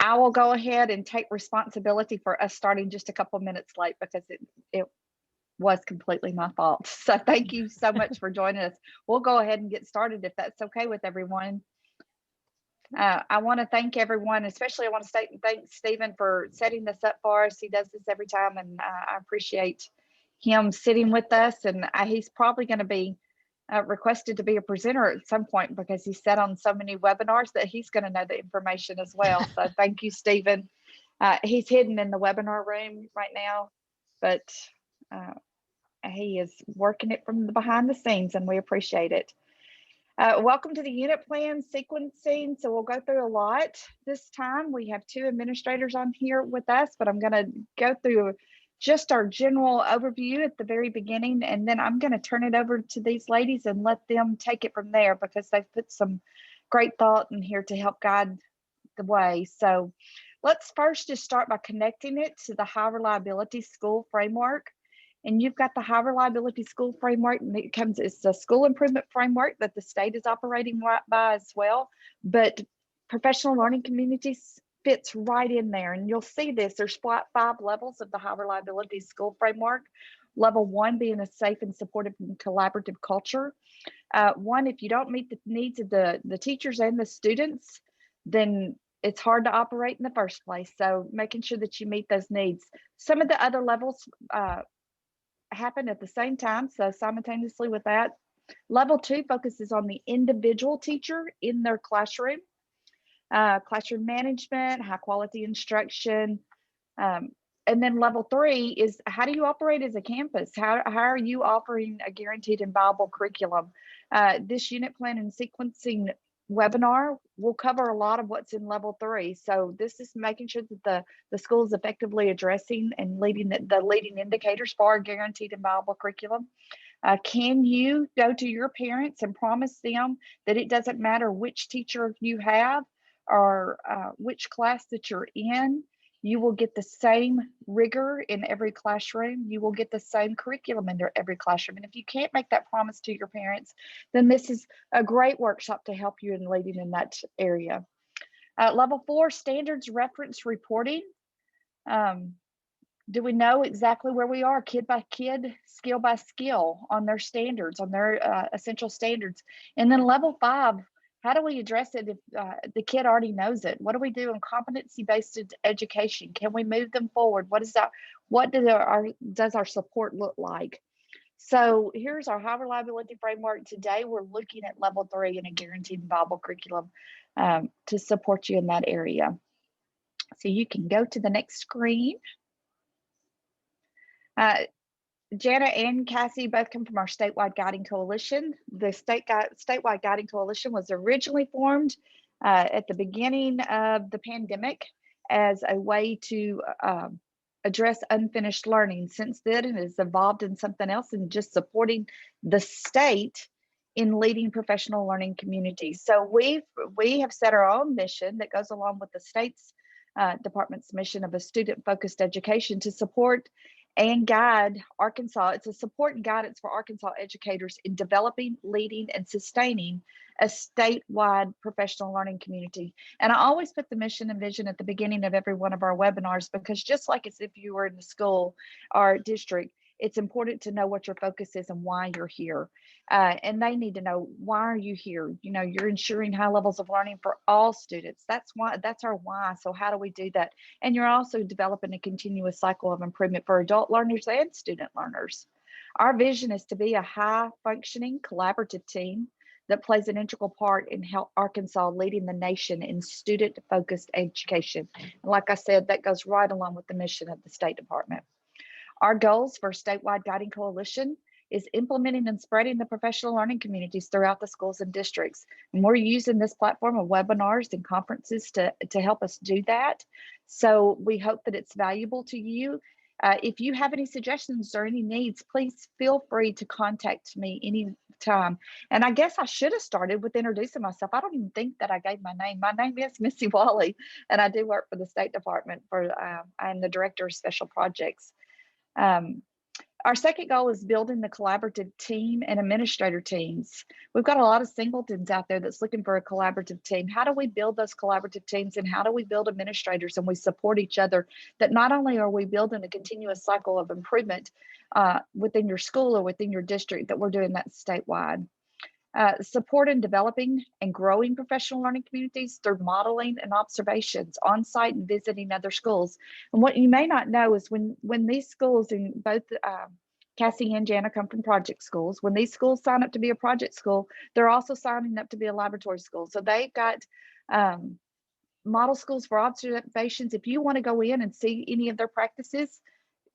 I will go ahead and take responsibility for us starting just a couple minutes late because it was completely my fault. So thank you so much for joining us. We'll go ahead and get started if that's okay with everyone. I want to thank everyone, especially I want to thank Stephen for setting this up for us. He does this every time, and I appreciate him sitting with us. And he's probably going to be requested to be a presenter at some point because he's sat on so many webinars that he's going to know the information as well. So thank you, Stephen. He's hidden in the webinar room right now, but he is working it from the behind the scenes, and we appreciate it. Welcome to the unit plan sequencing. So we'll go through a lot this time. We have two administrators on here with us, but I'm going to go through just our general overview at the very beginning, and then I'm going to turn it over to these ladies and let them take it from there because they've put some great thought in here to help guide the way. So let's first just start by connecting it to the high reliability school framework. And you've got the high reliability school framework, and it's a school improvement framework that the state is operating right by as well. But professional learning communities fits right in there. And you'll see this, there's 5 levels of the high reliability school framework. Level 1 being a safe and supportive and collaborative culture. 1, if you don't meet the needs of the teachers and the students, then it's hard to operate in the first place. So making sure that you meet those needs. Some of the other levels happen at the same time, so simultaneously with that. Level 2 focuses on the individual teacher in their classroom, classroom management, high quality instruction, and then level 3 is how do you operate as a campus? How are you offering a guaranteed and viable curriculum? This unit plan and sequencing webinar will cover a lot of what's in level 3. So this is making sure that the school is effectively addressing and leading the leading indicators for a guaranteed and viable curriculum. Can you go to your parents and promise them that it doesn't matter which teacher you have or which class that you're in, you will get the same rigor in every classroom. You will get the same curriculum in every classroom. And if you can't make that promise to your parents, then this is a great workshop to help you in leading in that area. Level 4, standards reference reporting. Do we know exactly where we are, kid by kid, skill by skill, on their standards, on their essential standards? And then level 5, how do we address it if the kid already knows it? What do we do in competency-based education? Can we move them forward? What does our support look like? So here's our high reliability framework. Today, we're looking at level 3 in a guaranteed and viable curriculum to support you in that area. So you can go to the next screen. Jana and Cassie both come from our Statewide Guiding Coalition. The Statewide Guiding Coalition was originally formed at the beginning of the pandemic as a way to address unfinished learning. Since then, it has evolved in something else and just supporting the state in leading professional learning communities. So we have set our own mission that goes along with the state's department's mission of a student-focused education to support and guide Arkansas. It's a support and guidance for Arkansas educators in developing, leading, and sustaining a statewide professional learning community. And I always put the mission and vision at the beginning of every one of our webinars, because just like as if you were in the school or district, it's important to know what your focus is and why you're here. And they need to know, why are you here? You know, you're ensuring high levels of learning for all students. That's our why. So how do we do that? And you're also developing a continuous cycle of improvement for adult learners and student learners. Our vision is to be a high functioning collaborative team that plays an integral part in Arkansas leading the nation in student-focused education. And like I said, that goes right along with the mission of the State Department. Our goals for Statewide Guiding Coalition is implementing and spreading the professional learning communities throughout the schools and districts. And we're using this platform of webinars and conferences to help us do that. So we hope that it's valuable to you. If you have any suggestions or any needs, please feel free to contact me anytime. And I guess I should have started with introducing myself. I don't even think that I gave my name. My name is Missy Wally, and I do work for the State Department. I'm the Director of Special Projects. Our second goal is building the collaborative team and administrator teams. We've got a lot of singletons out there that's looking for a collaborative team. How do we build those collaborative teams, and how do we build administrators and we support each other? That not only are we building a continuous cycle of improvement within your school or within your district, that we're doing that statewide. Support in developing and growing professional learning communities through modeling and observations on site and visiting other schools. And what you may not know is when these schools, in both Cassie and Jana come from project schools, when these schools sign up to be a project school, they're also signing up to be a laboratory school. So they've got model schools for observations. If you want to go in and see any of their practices,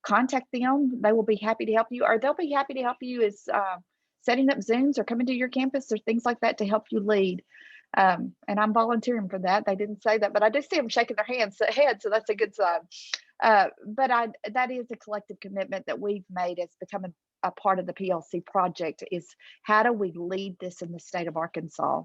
contact them. They will be happy to help you, or they'll be happy to help you as setting up Zooms or coming to your campus or things like that to help you lead. And I'm volunteering for that. They didn't say that, but I did see them shaking their head, so that's a good sign. But that is a collective commitment that we've made as becoming a part of the PLC project, is how do we lead this in the state of Arkansas?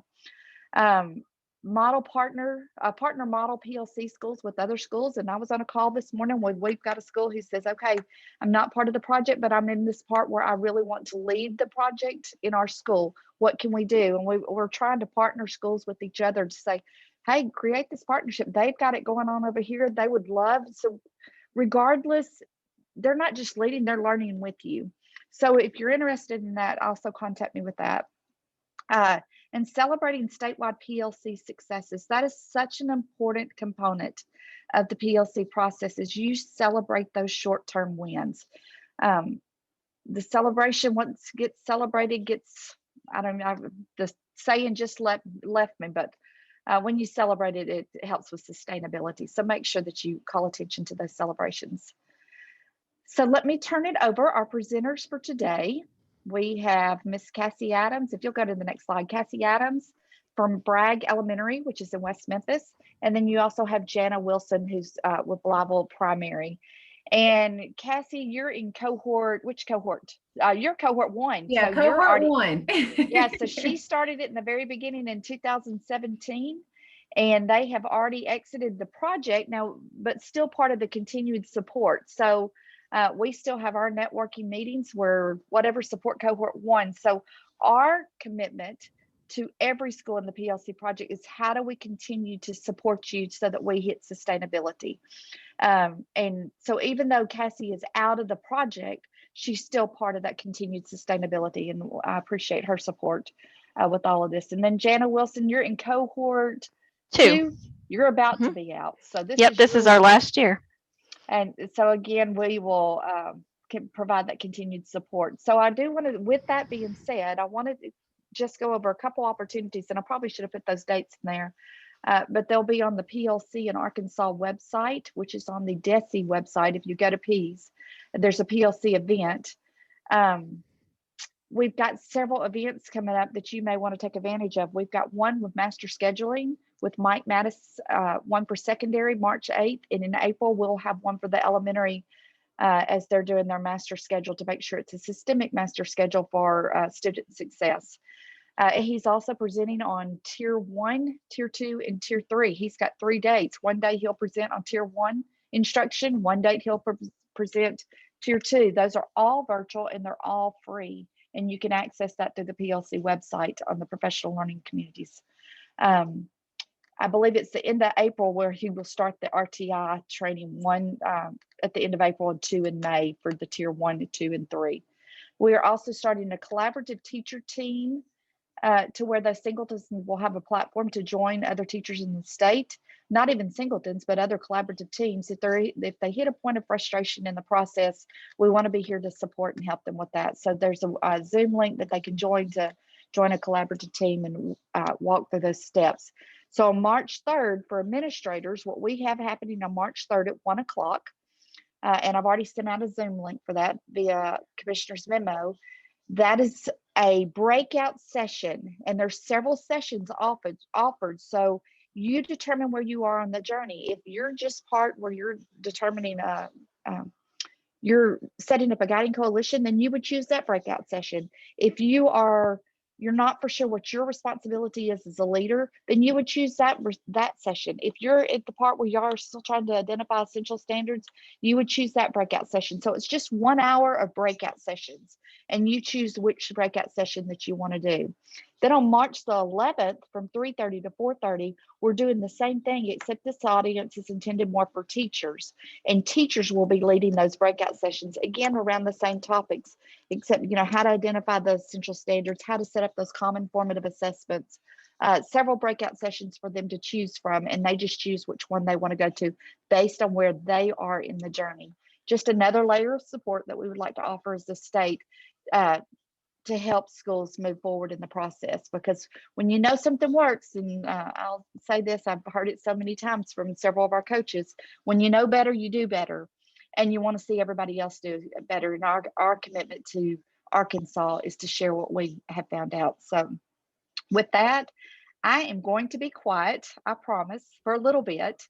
Partner model PLC schools with other schools. And I was on a call this morning when we've got a school who says, okay, I'm not part of the project, but I'm in this part where I really want to lead the project in our school. What can we do? And we're trying to partner schools with each other to say, hey, create this partnership. They've got it going on over here. They would love, so regardless, they're not just leading, they're learning with you. So if you're interested in that, also contact me with that. And celebrating statewide PLC successes. That is such an important component of the PLC process, is you celebrate those short-term wins. The celebration, once gets celebrated, gets, I don't know, the saying just left me, but when you celebrate it, it helps with sustainability. So make sure that you call attention to those celebrations. So let me turn it over. Our presenters for today. We have Miss Cassie Adams. If you'll go to the next slide, Cassie Adams from Bragg Elementary, which is in West Memphis. And then you also have Jana Wilson, who's with Wobble Primary. And Cassie, you're in cohort, which cohort? You're cohort 1. Yeah, so cohort 1. Yeah, so she started it in the very beginning in 2017. And they have already exited the project now, but still part of the continued support. So we still have our networking meetings where whatever support cohort 1. So our commitment to every school in the PLC project is how do we continue to support you so that we hit sustainability. And so even though Cassie is out of the project, she's still part of that continued sustainability. And I appreciate her support with all of this. And then Jana Wilson, you're in cohort 2. You're about to be out. So this is our last year. And so again, we will can provide that continued support. So I do want to, with that being said, I wanted to just go over a couple opportunities, and I probably should have put those dates in there, but they'll be on the PLC in Arkansas website, which is on the DESE website. If you go to PEAS, there's a PLC event. We've got several events coming up that you may want to take advantage of. We've got one with master scheduling with Mike Mattis, one for secondary, March 8th. And in April, we'll have one for the elementary as they're doing their master schedule to make sure it's a systemic master schedule for student success. He's also presenting on Tier 1, Tier 2, and Tier 3. He's got 3 dates. One day he'll present on Tier 1 instruction. One date he'll present Tier 2. Those are all virtual and they're all free. And you can access that through the PLC website on the professional learning communities. I believe it's the end of April where he will start the RTI training, 1 at the end of April and 2 in May for the Tier 1, 2, and 3. We are also starting a collaborative teacher team to where those singletons will have a platform to join other teachers in the state, not even singletons, but other collaborative teams. If they hit a point of frustration in the process, we want to be here to support and help them with that. So there's a Zoom link that they can join to join a collaborative team and walk through those steps. So on March 3rd, for administrators, what we have happening on March 3rd at 1 o'clock, and I've already sent out a Zoom link for that via Commissioner's memo, that is a breakout session, and there's several sessions offered. So you determine where you are on the journey. If you're just part where you're determining, you're setting up a guiding coalition, then you would choose that breakout session. If you are you're not for sure what your responsibility is as a leader, then you would choose that session. If you're at the part where you are still trying to identify essential standards, you would choose that breakout session. So it's just 1 hour of breakout sessions, and you choose which breakout session that you want to do. Then on March the 11th from 3:30 to 4:30, we're doing the same thing, except this audience is intended more for teachers, and teachers will be leading those breakout sessions, again, around the same topics, except, how to identify those essential standards, how to set up those common formative assessments, several breakout sessions for them to choose from, and they just choose which one they want to go to based on where they are in the journey. Just another layer of support that we would like to offer as a state to help schools move forward in the process, because when you know something works, and I'll say this, I've heard it so many times from several of our coaches, when you know better, you do better, and you want to see everybody else do better. And our commitment to Arkansas is to share what we have found out. So with that, I am going to be quiet, I promise, for a little bit.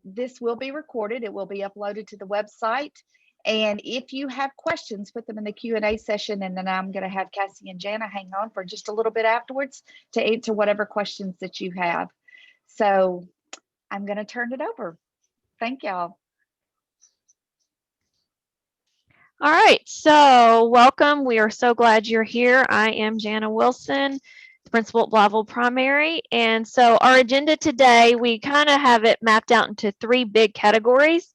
This will be recorded. It will be uploaded to the website. And if you have questions, put them in the Q&A session, and then I'm going to have Cassie and Jana hang on for just a little bit afterwards to answer whatever questions that you have. So I'm going to turn it over. Thank y'all. All right, so welcome. We are so glad you're here. I am Jana Wilson, principal at Wobble Primary. And so our agenda today, we kind of have it mapped out into 3 big categories.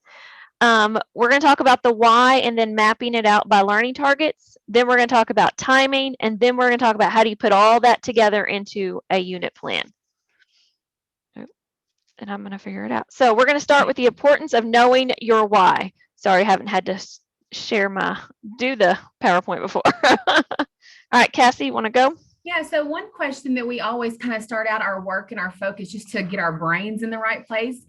We're going to talk about the why and then mapping it out by learning targets. Then we're going to talk about timing, and then we're going to talk about how do you put all that together into a unit plan. And I'm going to figure it out. So we're going to start with the importance of knowing your why. Sorry, I haven't had to do the PowerPoint before. All right, Cassie, you want to go? Yeah, so one question that we always kind of start out our work and our focus just to get our brains in the right place,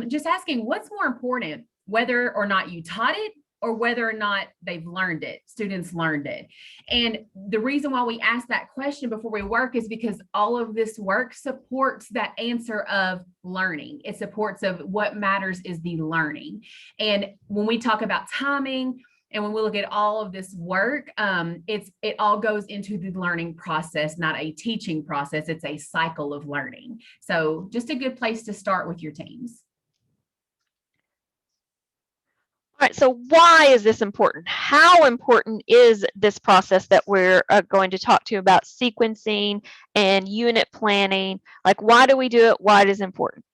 just asking what's more important, whether or not you taught it or whether or not they've learned it, students learned it. And the reason why we ask that question before we work is because all of this work supports that answer of learning. It supports of what matters is the learning. And when we talk about timing, and when we look at all of this work, it all goes into the learning process, not a teaching process. It's a cycle of learning. So just a good place to start with your teams. All right, so why is this important? How important is this process that we're going to talk to you about, sequencing and unit planning? Like, why do we do it? Why it is important?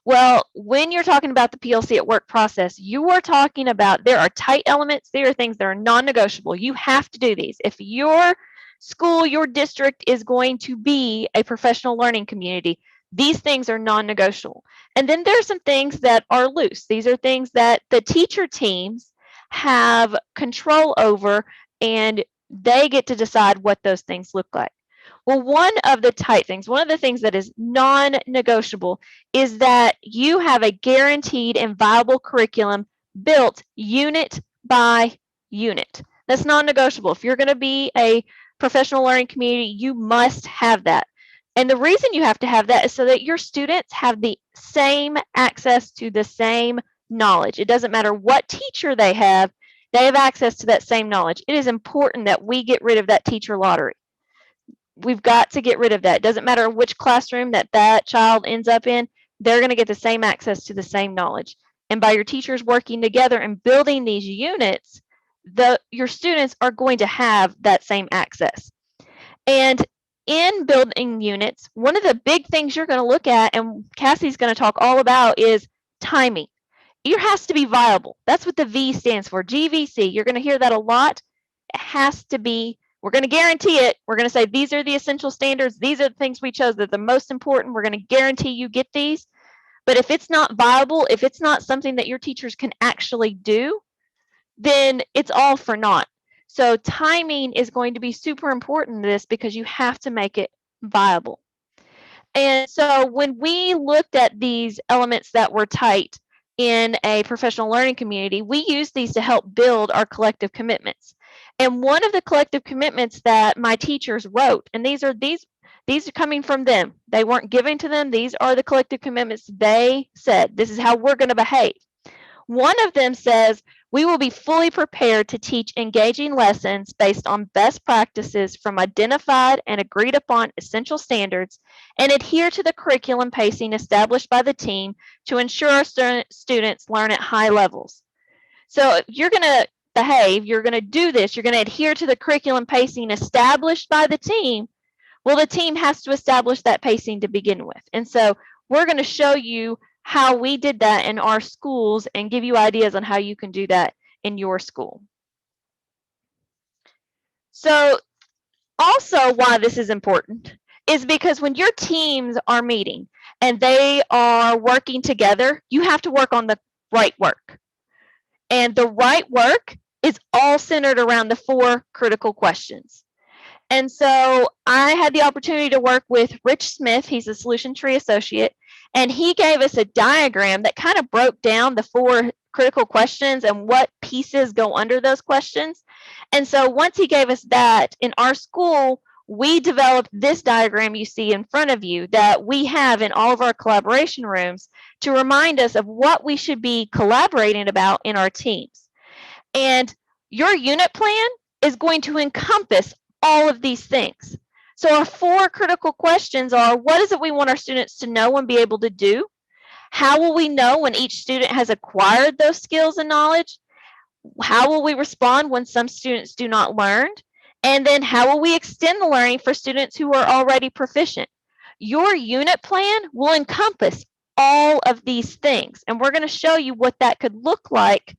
Well, when you're talking about the PLC at work process, you are talking about there are tight elements, there are things that are non-negotiable. You have to do these. If your school, your district is going to be a professional learning community, these things are non-negotiable. And then there are some things that are loose. These are things that the teacher teams have control over, and they get to decide what those things look like. Well, one of the tight things, one of the things that is non-negotiable is that you have a guaranteed and viable curriculum built unit by unit. That's non-negotiable. If you're going to be a professional learning community, you must have that. And the reason you have to have that is so that your students have the same access to the same knowledge. It doesn't matter what teacher they have access to that same knowledge. It is important that we get rid of that teacher lottery. We've got to get rid of that. It doesn't matter which classroom that child ends up in, they're going to get the same access to the same knowledge. And by your teachers working together and building these units, your students are going to have that same access. And in building units, one of the big things you're going to look at, and Cassie's going to talk all about, is timing. It has to be viable. That's what the V stands for, GVC. You're going to hear that a lot. It has to be. We're going to guarantee it. We're going to say these are the essential standards. These are the things we chose that are the most important. We're going to guarantee you get these. But if it's not viable, if it's not something that your teachers can actually do, then it's all for naught. So timing is going to be super important in this because you have to make it viable. And so when we looked at these elements that were tight in a professional learning community, we used these to help build our collective commitments. And one of the collective commitments that my teachers wrote, and these are coming from them. They weren't giving to them. These are the collective commitments they said. This is how we're going to behave. One of them says, We will be fully prepared to teach engaging lessons based on best practices from identified and agreed upon essential standards and adhere to the curriculum pacing established by the team to ensure our students learn at high levels. So if you're going to behave, you're going to do this, you're going to adhere to the curriculum pacing established by the team. Well, the team has to establish that pacing to begin with. And so we're going to show you how we did that in our schools and give you ideas on how you can do that in your school. So also why this is important is because when your teams are meeting and they are working together, you have to work on the right work. And the right work is all centered around the 4 critical questions. And so I had the opportunity to work with Rich Smith. He's a Solution Tree Associate, and he gave us a diagram that kind of broke down the 4 critical questions and what pieces go under those questions. And so once he gave us that, in our school, we developed this diagram you see in front of you that we have in all of our collaboration rooms to remind us of what we should be collaborating about in our teams. And your unit plan is going to encompass all of these things. So our 4 critical questions are, what is it we want our students to know and be able to do? How will we know when each student has acquired those skills and knowledge? How will we respond when some students do not learn? And then how will we extend the learning for students who are already proficient? Your unit plan will encompass all of these things. And we're going to show you what that could look like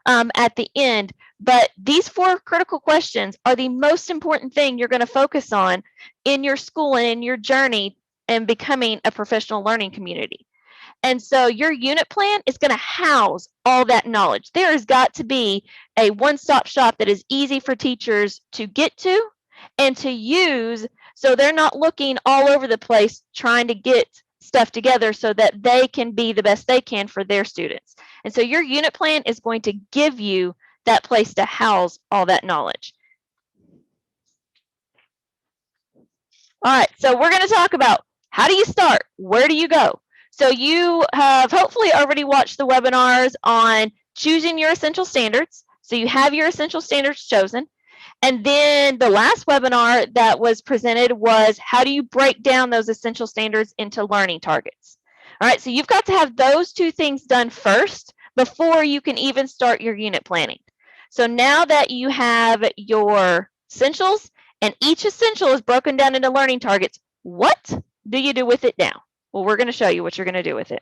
at the end. But these 4 critical questions are the most important thing you're going to focus on in your school and in your journey and becoming a professional learning community. And so your unit plan is going to house all that knowledge. There has got to be a one-stop shop that is easy for teachers to get to and to use, so they're not looking all over the place trying to get stuff together so that they can be the best they can for their students. And so your unit plan is going to give you that place to house all that knowledge. All right, so we're going to talk about how do you start? Where do you go? So you have hopefully already watched the webinars on choosing your essential standards. So you have your essential standards chosen. And then the last webinar that was presented was how do you break down those essential standards into learning targets? All right, so you've got to have those 2 things done first before you can even start your unit planning. So now that you have your essentials and each essential is broken down into learning targets, what do you do with it now? Well, we're going to show you what you're going to do with it.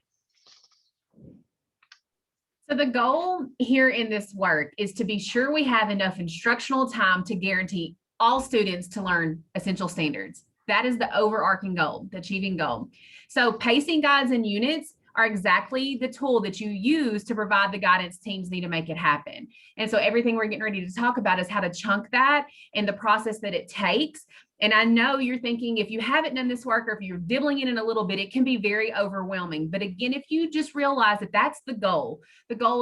So the goal here in this work is to be sure we have enough instructional time to guarantee all students to learn essential standards. That is the overarching goal, the achieving goal. So pacing guides and units are exactly the tool that you use to provide the guidance teams need to make it happen. And so everything we're getting ready to talk about is how to chunk that and the process that it takes. And I know you're thinking, if you haven't done this work or if you're dibbling in a little bit, it can be very overwhelming. But again, if you just realize that that's the goal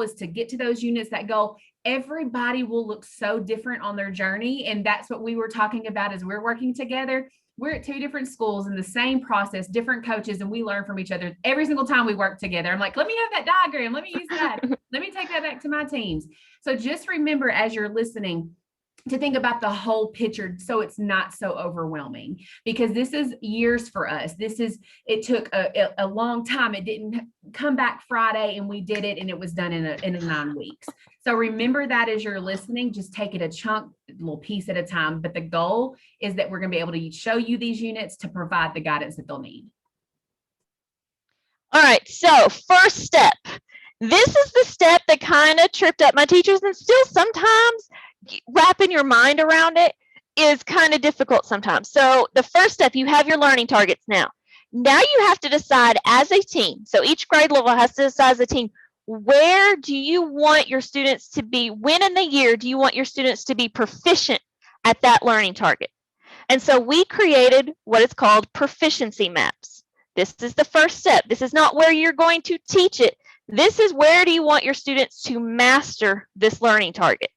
is to get to those units, that goal, everybody will look so different on their journey. And that's what we were talking about as we're working together. We're at 2 different schools in the same process, different coaches, and we learn from each other every single time we work together. I'm like, let me have that diagram. Let me use that. Let me take that back to my teams. So just remember as you're listening to think about the whole picture so it's not so overwhelming, because this is years for us. It took a long time. It didn't come back Friday and we did it and it was done in 9 weeks. So remember that as you're listening, just take it a little piece at a time. But the goal is that we're going to be able to show you these units to provide the guidance that they'll need. All right, so first step. This is the step that kind of tripped up my teachers, and still sometimes wrapping your mind around it is kind of difficult sometimes. So the first step, you have your learning targets now. Now you have to decide as a team. So each grade level has to decide as a team, where do you want your students to be? When in the year do you want your students to be proficient at that learning target? And so we created what is called Proficiency Maps. This is the first step. This is not where you're going to teach it. This is where do you want your students to master this learning target.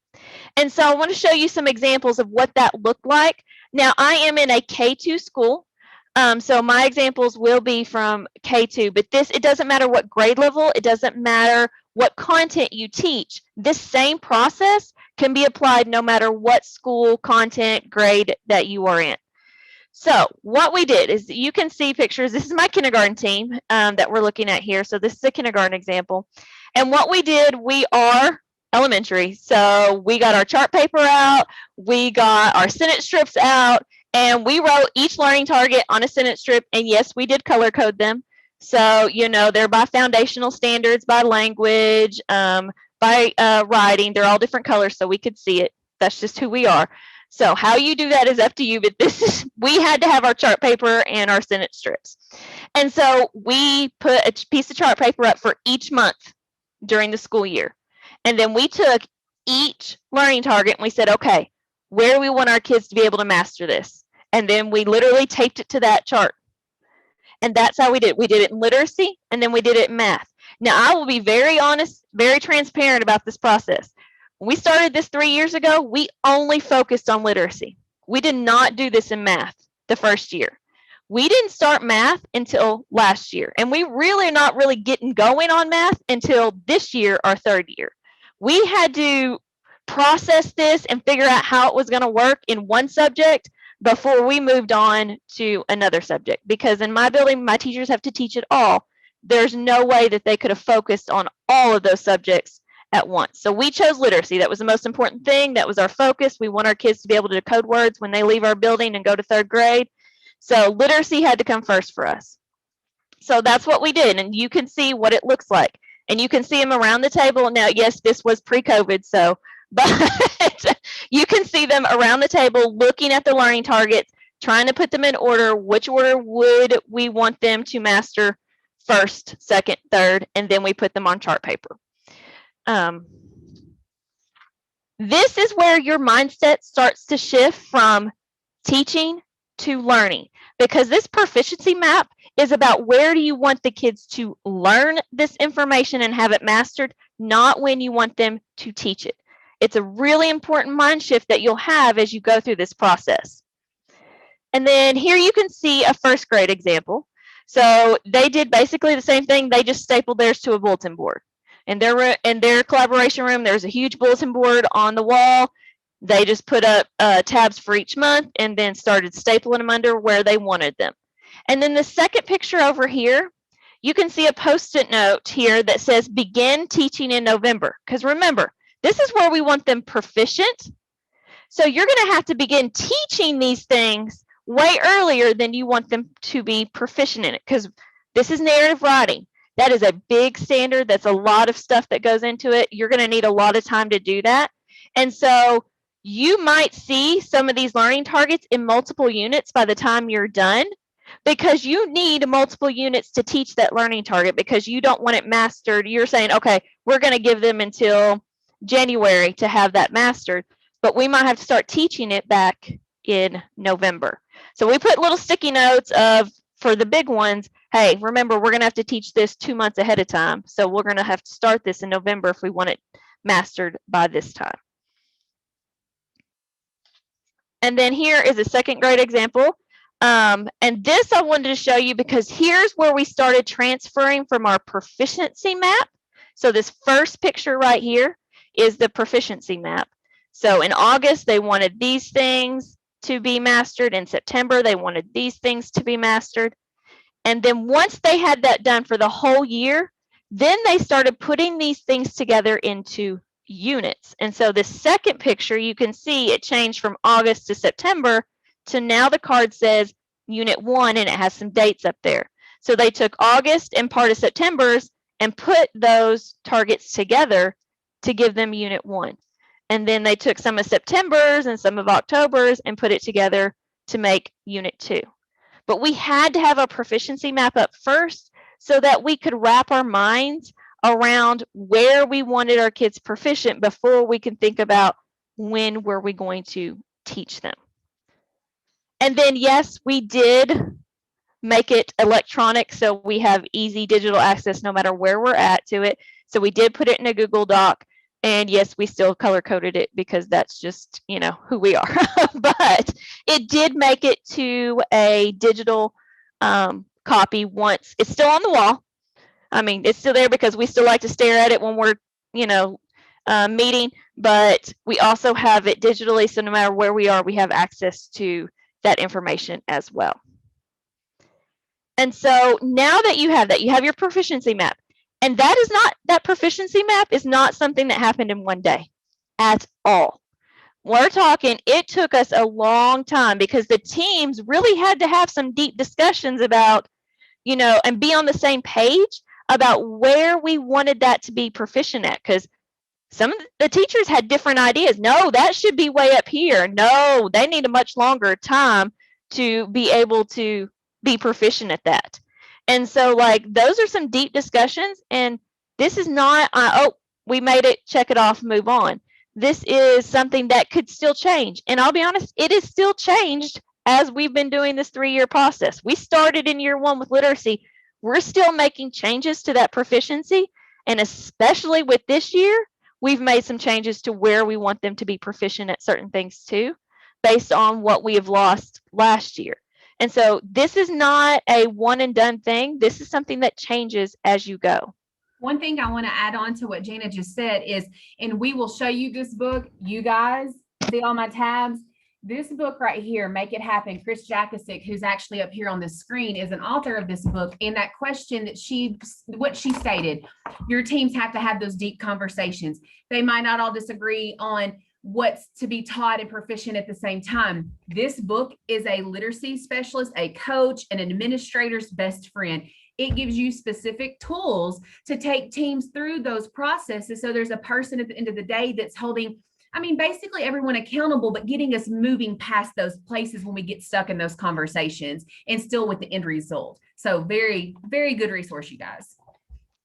And so I want to show you some examples of what that looked like. Now, I am in a K-2 school, so my examples will be from K-2, but it doesn't matter what grade level, it doesn't matter what content you teach, this same process can be applied no matter what school, content, grade that you are in. So what we did is you can see pictures. This is my kindergarten team that we're looking at here. So this is a kindergarten example. And what we did, we are elementary. So we got our chart paper out, we got our sentence strips out, and we wrote each learning target on a sentence strip. And yes, we did color code them. So, you know, they're by foundational standards, by language, by writing. They're all different colors so we could see it. That's just who we are. So how you do that is up to you, but this is, we had to have our chart paper and our sentence strips. And so we put a piece of chart paper up for each month during the school year. And then we took each learning target and we said, okay, where do we want our kids to be able to master this? And then we literally taped it to that chart. And that's how we did it. We did it in literacy, and then we did it in math. Now, I will be very honest, very transparent about this process. When we started this 3 years ago, we only focused on literacy. We did not do this in math the first year. We didn't start math until last year, and we really are not really getting going on math until this year, our third year. We had to process this and figure out how it was going to work in one subject before we moved on to another subject, because in my building, my teachers have to teach it all. There's no way that they could have focused on all of those subjects at once. So we chose literacy. That was the most important thing. That was our focus. We want our kids to be able to decode words when they leave our building and go to third grade. So literacy had to come first for us. So that's what we did. And you can see what it looks like. And you can see them around the table. Now, yes, this was pre-COVID, so, but you can see them around the table looking at the learning targets, trying to put them in order. Which order would we want them to master first, second, third, and then we put them on chart paper. This is where your mindset starts to shift from teaching to learning, because this proficiency map is about where do you want the kids to learn this information and have it mastered, not when you want them to teach it. It's a really important mind shift that you'll have as you go through this process. And then here you can see a first grade example. So they did basically the same thing. They just stapled theirs to a bulletin board. In their collaboration room, there's a huge bulletin board on the wall. They just put up tabs for each month and then started stapling them under where they wanted them. And then the second picture over here, you can see a Post-it note here that says begin teaching in November. Because remember, this is where we want them proficient. So you're going to have to begin teaching these things way earlier than you want them to be proficient in it, because this is narrative writing. That is a big standard. That's a lot of stuff that goes into it. You're going to need a lot of time to do that. And so you might see some of these learning targets in multiple units by the time you're done, because you need multiple units to teach that learning target, because you don't want it mastered. You're saying, okay, we're going to give them until January to have that mastered, but we might have to start teaching it back in November. So we put little sticky notes of, for the big ones, hey, remember, we're going to have to teach this 2 months ahead of time. So we're going to have to start this in November if we want it mastered by this time. And then here is a second grade example. And this I wanted to show you because here's where we started transferring from our proficiency map. So this first picture right here is the proficiency map. So in August, they wanted these things to be mastered. In September, they wanted these things to be mastered. And then once they had that done for the whole year, then they started putting these things together into units. And so the second picture, you can see it changed from August to September to now the card says Unit 1 and it has some dates up there. So they took August and part of September's and put those targets together to give them Unit 1. And then they took some of September's and some of October's and put it together to make Unit 2. But we had to have a proficiency map up first so that we could wrap our minds around where we wanted our kids proficient before we can think about when were we going to teach them. And then, yes, we did make it electronic, so we have easy digital access no matter where we're at to it. So we did put it in a Google Doc, and yes, we still color coded it because that's just, you know, who we are. But it did make it to a digital copy once. It's still on the wall, I mean, it's still there because we still like to stare at it when we're, meeting, but we also have it digitally. So no matter where we are, we have access to that information as well. And so now that you have your proficiency map. And that proficiency map is not something that happened in one day at all. We're talking, it took us a long time because the teams really had to have some deep discussions about, and be on the same page about where we wanted that to be proficient at. Because some of the teachers had different ideas. No, that should be way up here. No, they need a much longer time to be able to be proficient at that. And so those are some deep discussions, and this is not, we made it, check it off, move on. This is something that could still change. And I'll be honest, it is still changed as we've been doing this 3-year process. We started in year 1 with literacy. We're still making changes to that proficiency. And especially with this year, we've made some changes to where we want them to be proficient at certain things too, based on what we have lost last year. And so this is not a one and done thing. This is something that changes as you go. One thing I want to add on to what Jana just said is, and we will show you this book, you guys see all my tabs. This book right here, Make It Happen, Chris Jakasic, who's actually up here on the screen, is an author of this book. And that question that what she stated, your teams have to have those deep conversations. They might not all disagree on what's to be taught and proficient at the same time. This book is a literacy specialist, a coach, an administrator's best friend. It gives you specific tools to take teams through those processes. So there's a person at the end of the day that's holding, basically everyone accountable, but getting us moving past those places when we get stuck in those conversations and still with the end result. So very, very good resource, you guys.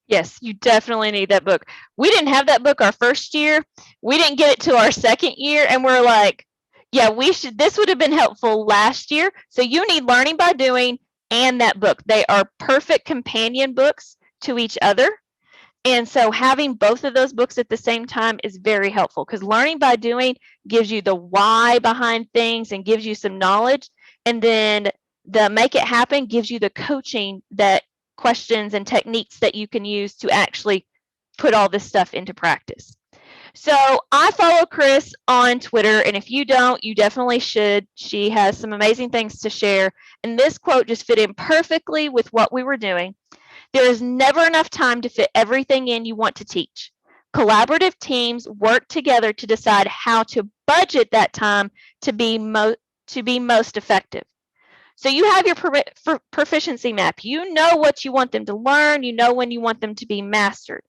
Yes, you definitely need that book. We didn't have that book our first year. We didn't get it to our second year. And we're like, yeah, this would have been helpful last year. So you need Learning by Doing and that book. They are perfect companion books to each other. And so having both of those books at the same time is very helpful, because Learning by Doing gives you the why behind things and gives you some knowledge. And then the Make It Happen gives you the coaching, that questions and techniques that you can use to actually put all this stuff into practice. So I follow Chris on Twitter, and if you don't, you definitely should. She has some amazing things to share. And this quote just fit in perfectly with what we were doing. There is never enough time to fit everything in you want to teach. Collaborative teams work together to decide how to budget that time to be most effective. So you have your proficiency map. You know what you want them to learn. You know when you want them to be mastered,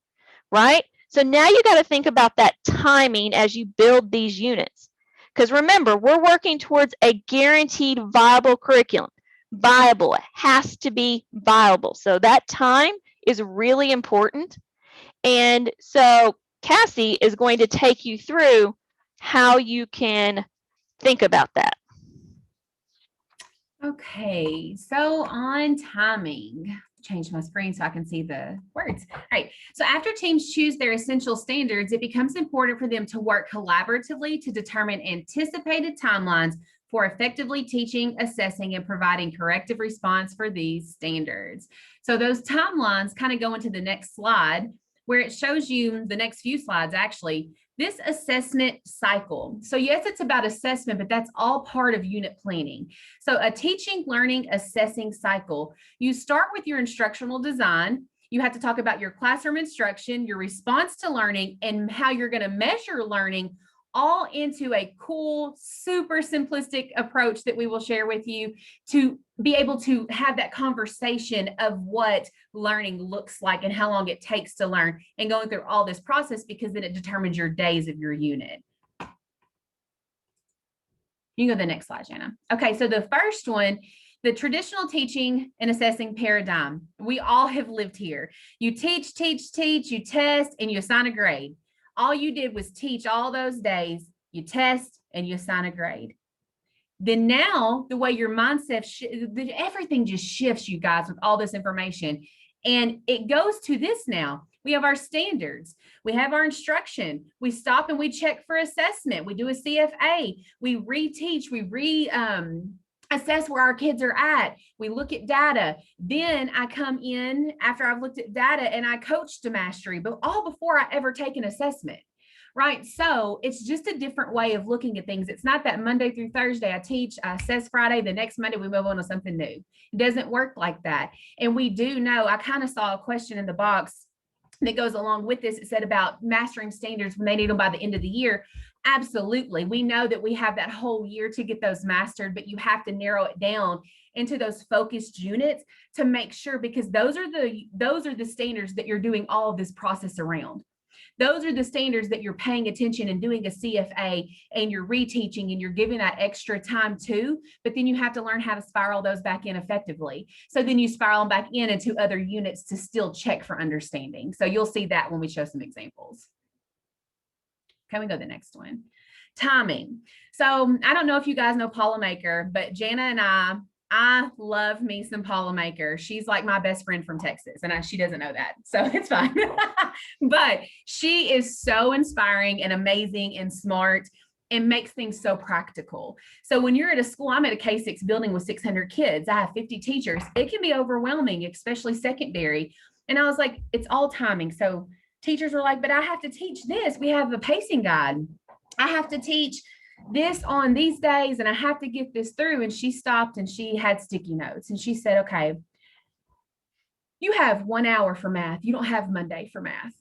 right? So now you got to think about that timing as you build these units. Because remember, we're working towards a guaranteed viable curriculum. Viable, it has to be viable. So that time is really important. And so Cassie is going to take you through how you can think about that. Okay, so on timing, change my screen so I can see the words. All right, so after teams choose their essential standards, it becomes important for them to work collaboratively to determine anticipated timelines for effectively teaching, assessing, and providing corrective response for these standards. So those timelines kind of go into the next slide, where it shows you the next few slides, actually, this assessment cycle. So yes, it's about assessment, but that's all part of unit planning. So a teaching, learning, assessing cycle. You start with your instructional design. You have to talk about your classroom instruction, your response to learning, and how you're going to measure learning, all into a cool, super simplistic approach that we will share with you to be able to have that conversation of what learning looks like and how long it takes to learn, and going through all this process, because then it determines your days of your unit. You can go to the next slide, Jana. Okay, so the first one, the traditional teaching and assessing paradigm. We all have lived here. You teach, you test, and you assign a grade. All you did was teach all those days, you test, and you assign a grade. Then now, the way your mindset, everything just shifts, you guys, with all this information. And it goes to this now. We have our standards. We have our instruction. We stop and we check for assessment. We do a CFA. We reteach. We assess where our kids are at. We look at data. Then I come in after I've looked at data and I coach to mastery, but all before I ever take an assessment, right? So it's just a different way of looking at things. It's not that Monday through Thursday I teach, I assess Friday, the next Monday we move on to something new. It doesn't work like that. And we do know, I kind of saw a question in the box that goes along with this. It said about mastering standards when they need them by the end of the year. Absolutely. We know that we have that whole year to get those mastered, but you have to narrow it down into those focused units to make sure, because those are the standards that you're doing all of this process around. Those are the standards that you're paying attention and doing a CFA and you're reteaching and you're giving that extra time to, but then you have to learn how to spiral those back in effectively. So then you spiral them back in into other units to still check for understanding. So you'll see that when we show some examples. Can we go to the next one? Timing. So I don't know if you guys know Paula Maker, but Jana and I love me some Paula Maker. She's like my best friend from Texas, and she doesn't know that, so it's fine. But she is so inspiring and amazing and smart and makes things so practical. So when you're at a school, I'm at a K-6 building with 600 kids. I have 50 teachers. It can be overwhelming, especially secondary. And I was like, it's all timing. So teachers were like, but I have to teach this. We have a pacing guide. I have to teach this on these days and I have to get this through. And she stopped and she had sticky notes and she said, okay, you have 1 hour for math. You don't have Monday for math.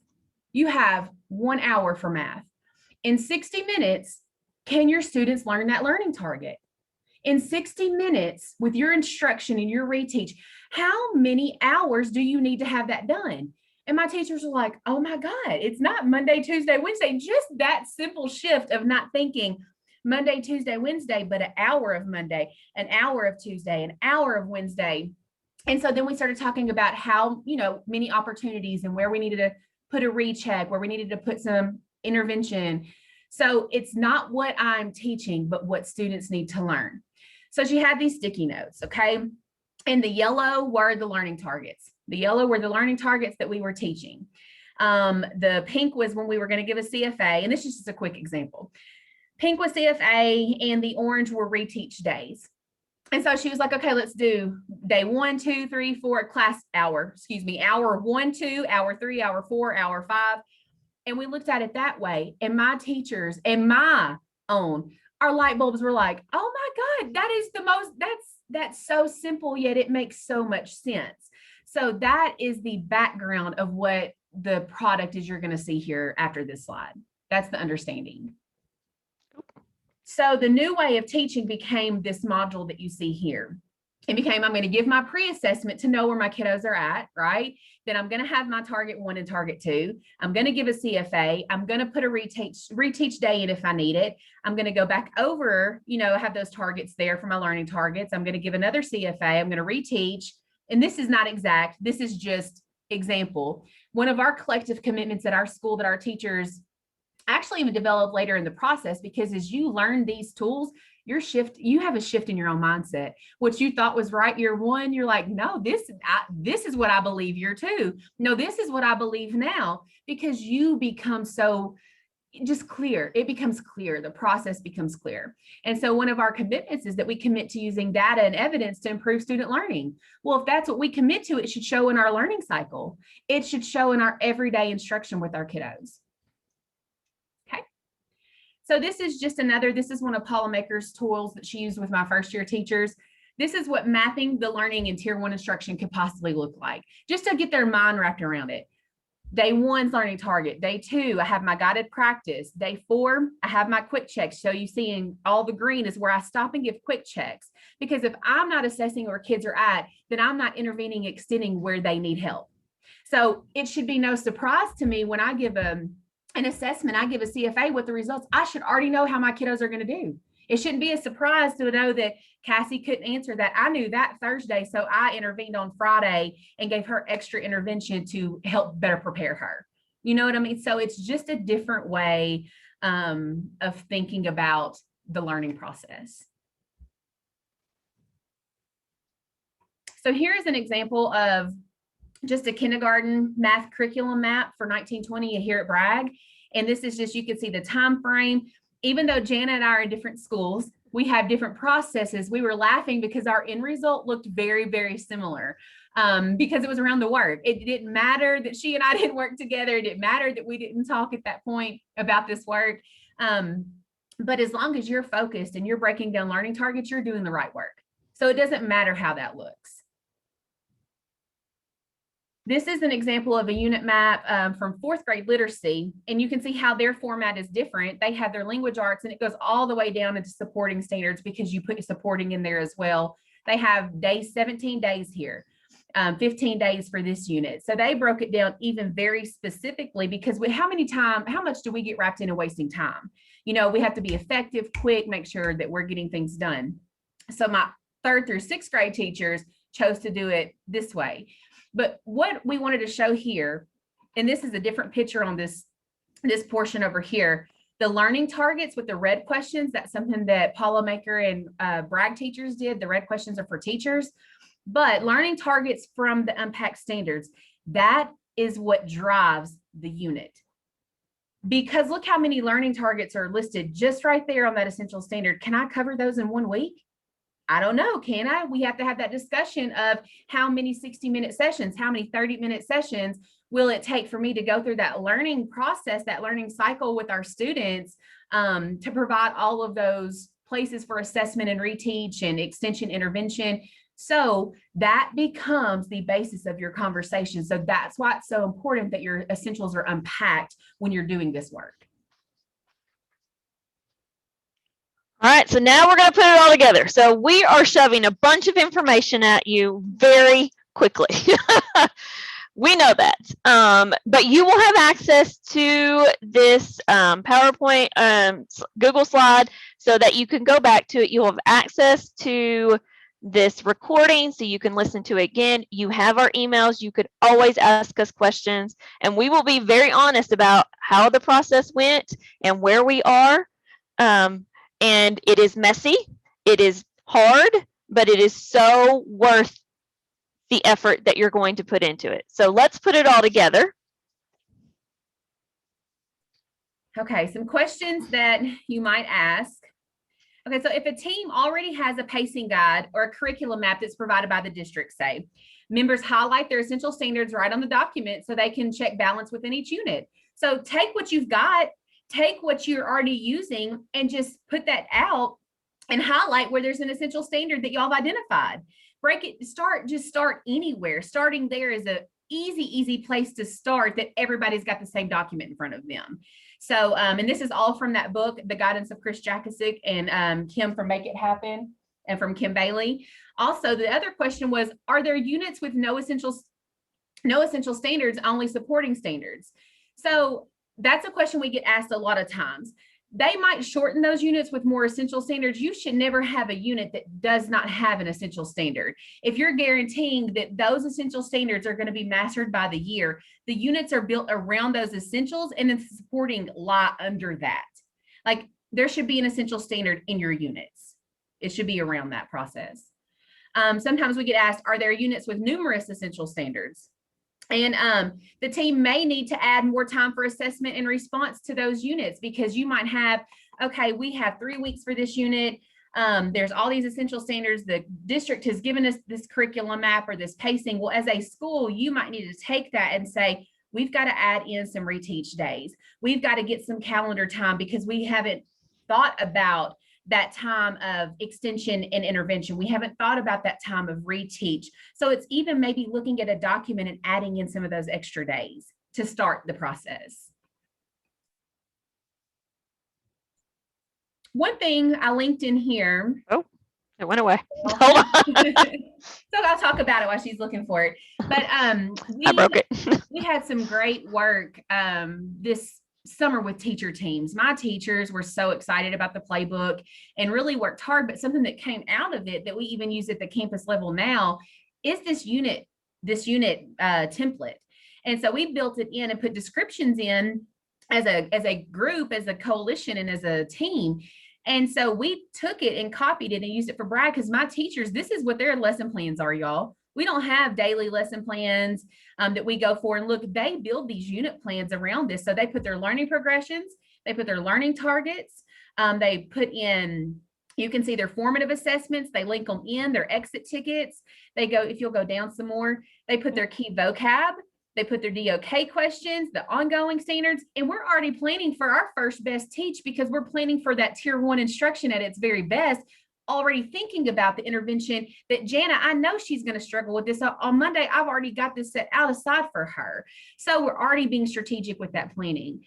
You have 1 hour for math. In 60 minutes, can your students learn that learning target? In 60 minutes with your instruction and your reteach, how many hours do you need to have that done? And my teachers were like, oh my God, it's not Monday, Tuesday, Wednesday, just that simple shift of not thinking Monday, Tuesday, Wednesday, but an hour of Monday, an hour of Tuesday, an hour of Wednesday. And so then we started talking about how, many opportunities and where we needed to put a recheck, where we needed to put some intervention. So it's not what I'm teaching, but what students need to learn. So she had these sticky notes, okay? And the yellow were the learning targets. The yellow were the learning targets that we were teaching. The pink was when we were going to give a CFA, and this is just a quick example. Pink was CFA and the orange were reteach days. And so she was like, okay, let's do day 1, 2, 3, 4 class hour, hour 1, 2, hour 3, hour 4, hour 5. And we looked at it that way. And my teachers and my own, our light bulbs were like, oh my God, that is the most, that's so simple, yet it makes so much sense. So that is the background of what the product is you're going to see here after this slide. That's the understanding. So the new way of teaching became this module that you see here. It became, I'm going to give my pre-assessment to know where my kiddos are at, right? Then I'm going to have my target 1 and target 2. I'm going to give a CFA. I'm going to put a reteach day in if I need it. I'm going to go back over, have those targets there for my learning targets. I'm going to give another CFA. I'm going to reteach. And this is not exact. This is just example. One of our collective commitments at our school that our teachers actually even develop later in the process, because as you learn these tools, you have a shift in your own mindset. What you thought was right year 1, you're like, no, this is what I believe year 2. No, this is what I believe now, because you become so just clear. It becomes clear. The process becomes clear. And so one of our commitments is that we commit to using data and evidence to improve student learning. Well, if that's what we commit to, it should show in our learning cycle. It should show in our everyday instruction with our kiddos. So this is one of Paula Maker's tools that she used with my first year teachers. This is what mapping the learning in tier 1 instruction could possibly look like, just to get their mind wrapped around it. Day 1's learning target. Day 2, I have my guided practice. Day 4, I have my quick checks. So you see in all the green is where I stop and give quick checks, because if I'm not assessing where kids are at, then I'm not intervening, extending where they need help. So it should be no surprise to me when I give an assessment, I give a CFA with the results, I should already know how my kiddos are going to do. It shouldn't be a surprise to know that Cassie couldn't answer that. I knew that Thursday, so I intervened on Friday and gave her extra intervention to help better prepare her. You know what I mean? So it's just a different way of thinking about the learning process. So here's an example of just a kindergarten math curriculum map for 1920 here at Bragg. And this is just, you can see the time frame. Even though Jana and I are in different schools, we have different processes. We were laughing because our end result looked very, very similar because it was around the work. It didn't matter that she and I didn't work together. It didn't matter that we didn't talk at that point about this work. But as long as you're focused and you're breaking down learning targets, you're doing the right work. So it doesn't matter how that looks. This is an example of a unit map from 4th grade literacy, and you can see how their format is different. They have their language arts, and it goes all the way down into supporting standards because you put supporting in there as well. They have 17 days here, 15 days for this unit. So they broke it down even very specifically because how much do we get wrapped into wasting time? You know, we have to be effective, quick, make sure that we're getting things done. So my 3rd through 6th grade teachers chose to do it this way. But what we wanted to show here, and this is a different picture on this portion over here, the learning targets with the red questions, that's something that Paula Maker and Bragg teachers did. The red questions are for teachers, but learning targets from the unpacked standards, that is what drives the unit. Because look how many learning targets are listed just right there on that essential standard. Can I cover those in 1 week? I don't know, can I? We have to have that discussion of how many 60-minute sessions, how many 30-minute sessions will it take for me to go through that learning process, that learning cycle with our students to provide all of those places for assessment and reteach and extension intervention. So that becomes the basis of your conversation. So that's why it's so important that your essentials are unpacked when you're doing this work. All right, so now we're going to put it all together. So we are shoving a bunch of information at you very quickly. We know that, but you will have access to this PowerPoint Google slide so that you can go back to it. You'll have access to this recording so you can listen to it again. You have our emails. You could always ask us questions, and we will be very honest about how the process went and where we are. And it is messy, it is hard, but it is so worth the effort that you're going to put into it. So let's put it all together. Okay, some questions that you might ask. Okay, so if a team already has a pacing guide or a curriculum map that's provided by the district, say, members highlight their essential standards right on the document so they can check balance within each unit. So take what you've got, take what you're already using and just put that out and highlight where there's an essential standard that y'all have identified. Break it, just start anywhere. Starting there is a easy place to start that everybody's got the same document in front of them. So, and this is all from that book, The Guidance of Chris Jakasic and Kim from Make It Happen and from Kim Bailey. Also, the other question was, are there units with no essential standards, only supporting standards? So that's a question we get asked a lot of times. They might shorten those units with more essential standards. You should never have a unit that does not have an essential standard. If you're guaranteeing that those essential standards are going to be mastered by the year, the units are built around those essentials and then supporting lie under that. Like there should be an essential standard in your units. It should be around that process. Sometimes we get asked, are there units with numerous essential standards? And the team may need to add more time for assessment in response to those units because you might have, okay, we have 3 weeks for this unit. There's all these essential standards. The district has given us this curriculum map or this pacing. Well, as a school, you might need to take that and say, we've got to add in some reteach days. We've got to get some calendar time because we haven't thought about that time of extension and intervention. We haven't thought about that time of reteach. So it's even maybe looking at a document and adding in some of those extra days to start the process. One thing I linked in here. Oh, it went away. Hold on. So I'll talk about it while she's looking for it. But I broke it. We had some great work this summer with teacher teams. My teachers were so excited about the playbook and really worked hard, but something that came out of it that we even use at the campus level now is this unit template. And so we built it in and put descriptions in as a group, as a coalition, and as a team. And so we took it and copied it and used it for Bragg because my teachers, this is what their lesson plans are, y'all. We don't have daily lesson plans that we go for. And look, they build these unit plans around this. So they put their learning progressions, they put their learning targets, they put in You can see their formative assessments. They link them in, their exit tickets. They go, if you'll go down some more, they put their key vocab, they put their DOK questions, the ongoing standards, and we're already planning for our first best teach because we're planning for that tier 1 instruction at its very best, already thinking about the intervention that Jana, I know she's going to struggle with this. On Monday, I've already got this set out aside for her. So we're already being strategic with that planning.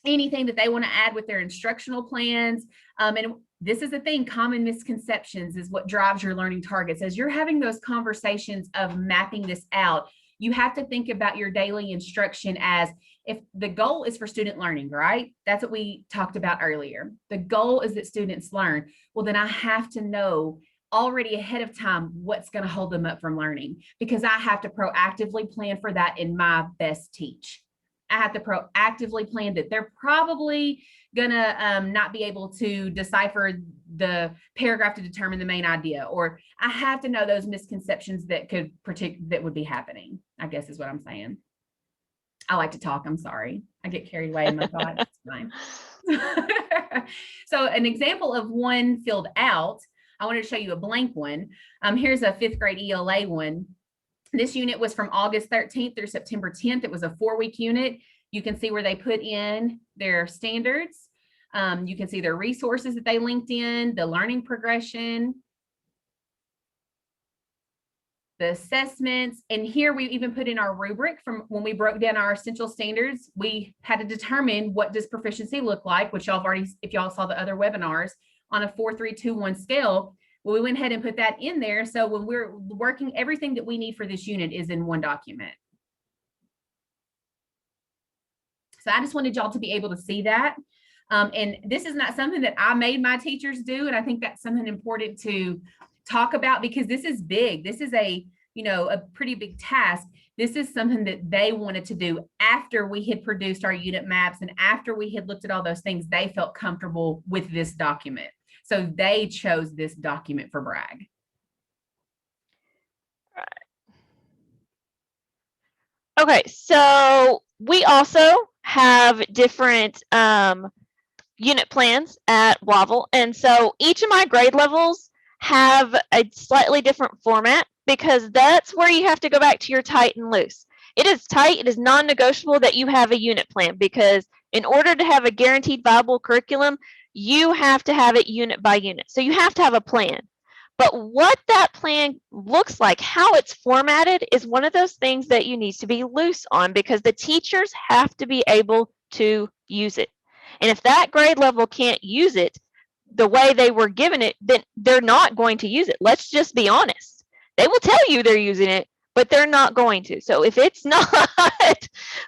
Anything that they want to add with their instructional plans. And this is the thing, common misconceptions is what drives your learning targets. As you're having those conversations of mapping this out, you have to think about your daily instruction as if the goal is for student learning, right? That's what we talked about earlier. The goal is that students learn. Well, then I have to know already ahead of time what's going to hold them up from learning, because I have to proactively plan for that in my best teach. I have to proactively plan that they're probably gonna not be able to decipher the paragraph to determine the main idea, or I have to know those misconceptions that could that would be happening, I guess is what I'm saying. I like to talk, I'm sorry. I get carried away in my thoughts, it's fine. So an example of one filled out, I wanted to show you a blank one. Here's a 5th grade ELA one. This unit was from August 13th through September 10th. It was a 4-week unit. You can see where they put in their standards. You can see their resources that they linked in, the learning progression, the assessments. And here we even put in our rubric from when we broke down our essential standards. We had to determine what does proficiency look like, which y'all have already, if y'all saw the other webinars, on a 4, 3, 2, 1 scale. Well, we went ahead and put that in there. So when we're working, everything that we need for this unit is in one document. So I just wanted y'all to be able to see that. And this is not something that I made my teachers do. And I think that's something important to talk about because this is big. This is a pretty big task. This is something that they wanted to do after we had produced our unit maps and after we had looked at all those things, they felt comfortable with this document. So they chose this document for Bragg. Okay, so we also have different unit plans at Wobble. And so each of my grade levels have a slightly different format because that's where you have to go back to your tight and loose. It is tight, it is non-negotiable that you have a unit plan because in order to have a guaranteed viable curriculum, you have to have it unit by unit. So you have to have a plan. But what that plan looks like, how it's formatted, is one of those things that you need to be loose on because the teachers have to be able to use it. And if that grade level can't use it the way they were given it, then they're not going to use it. Let's just be honest. They will tell you they're using it, but they're not going to. So if it's not,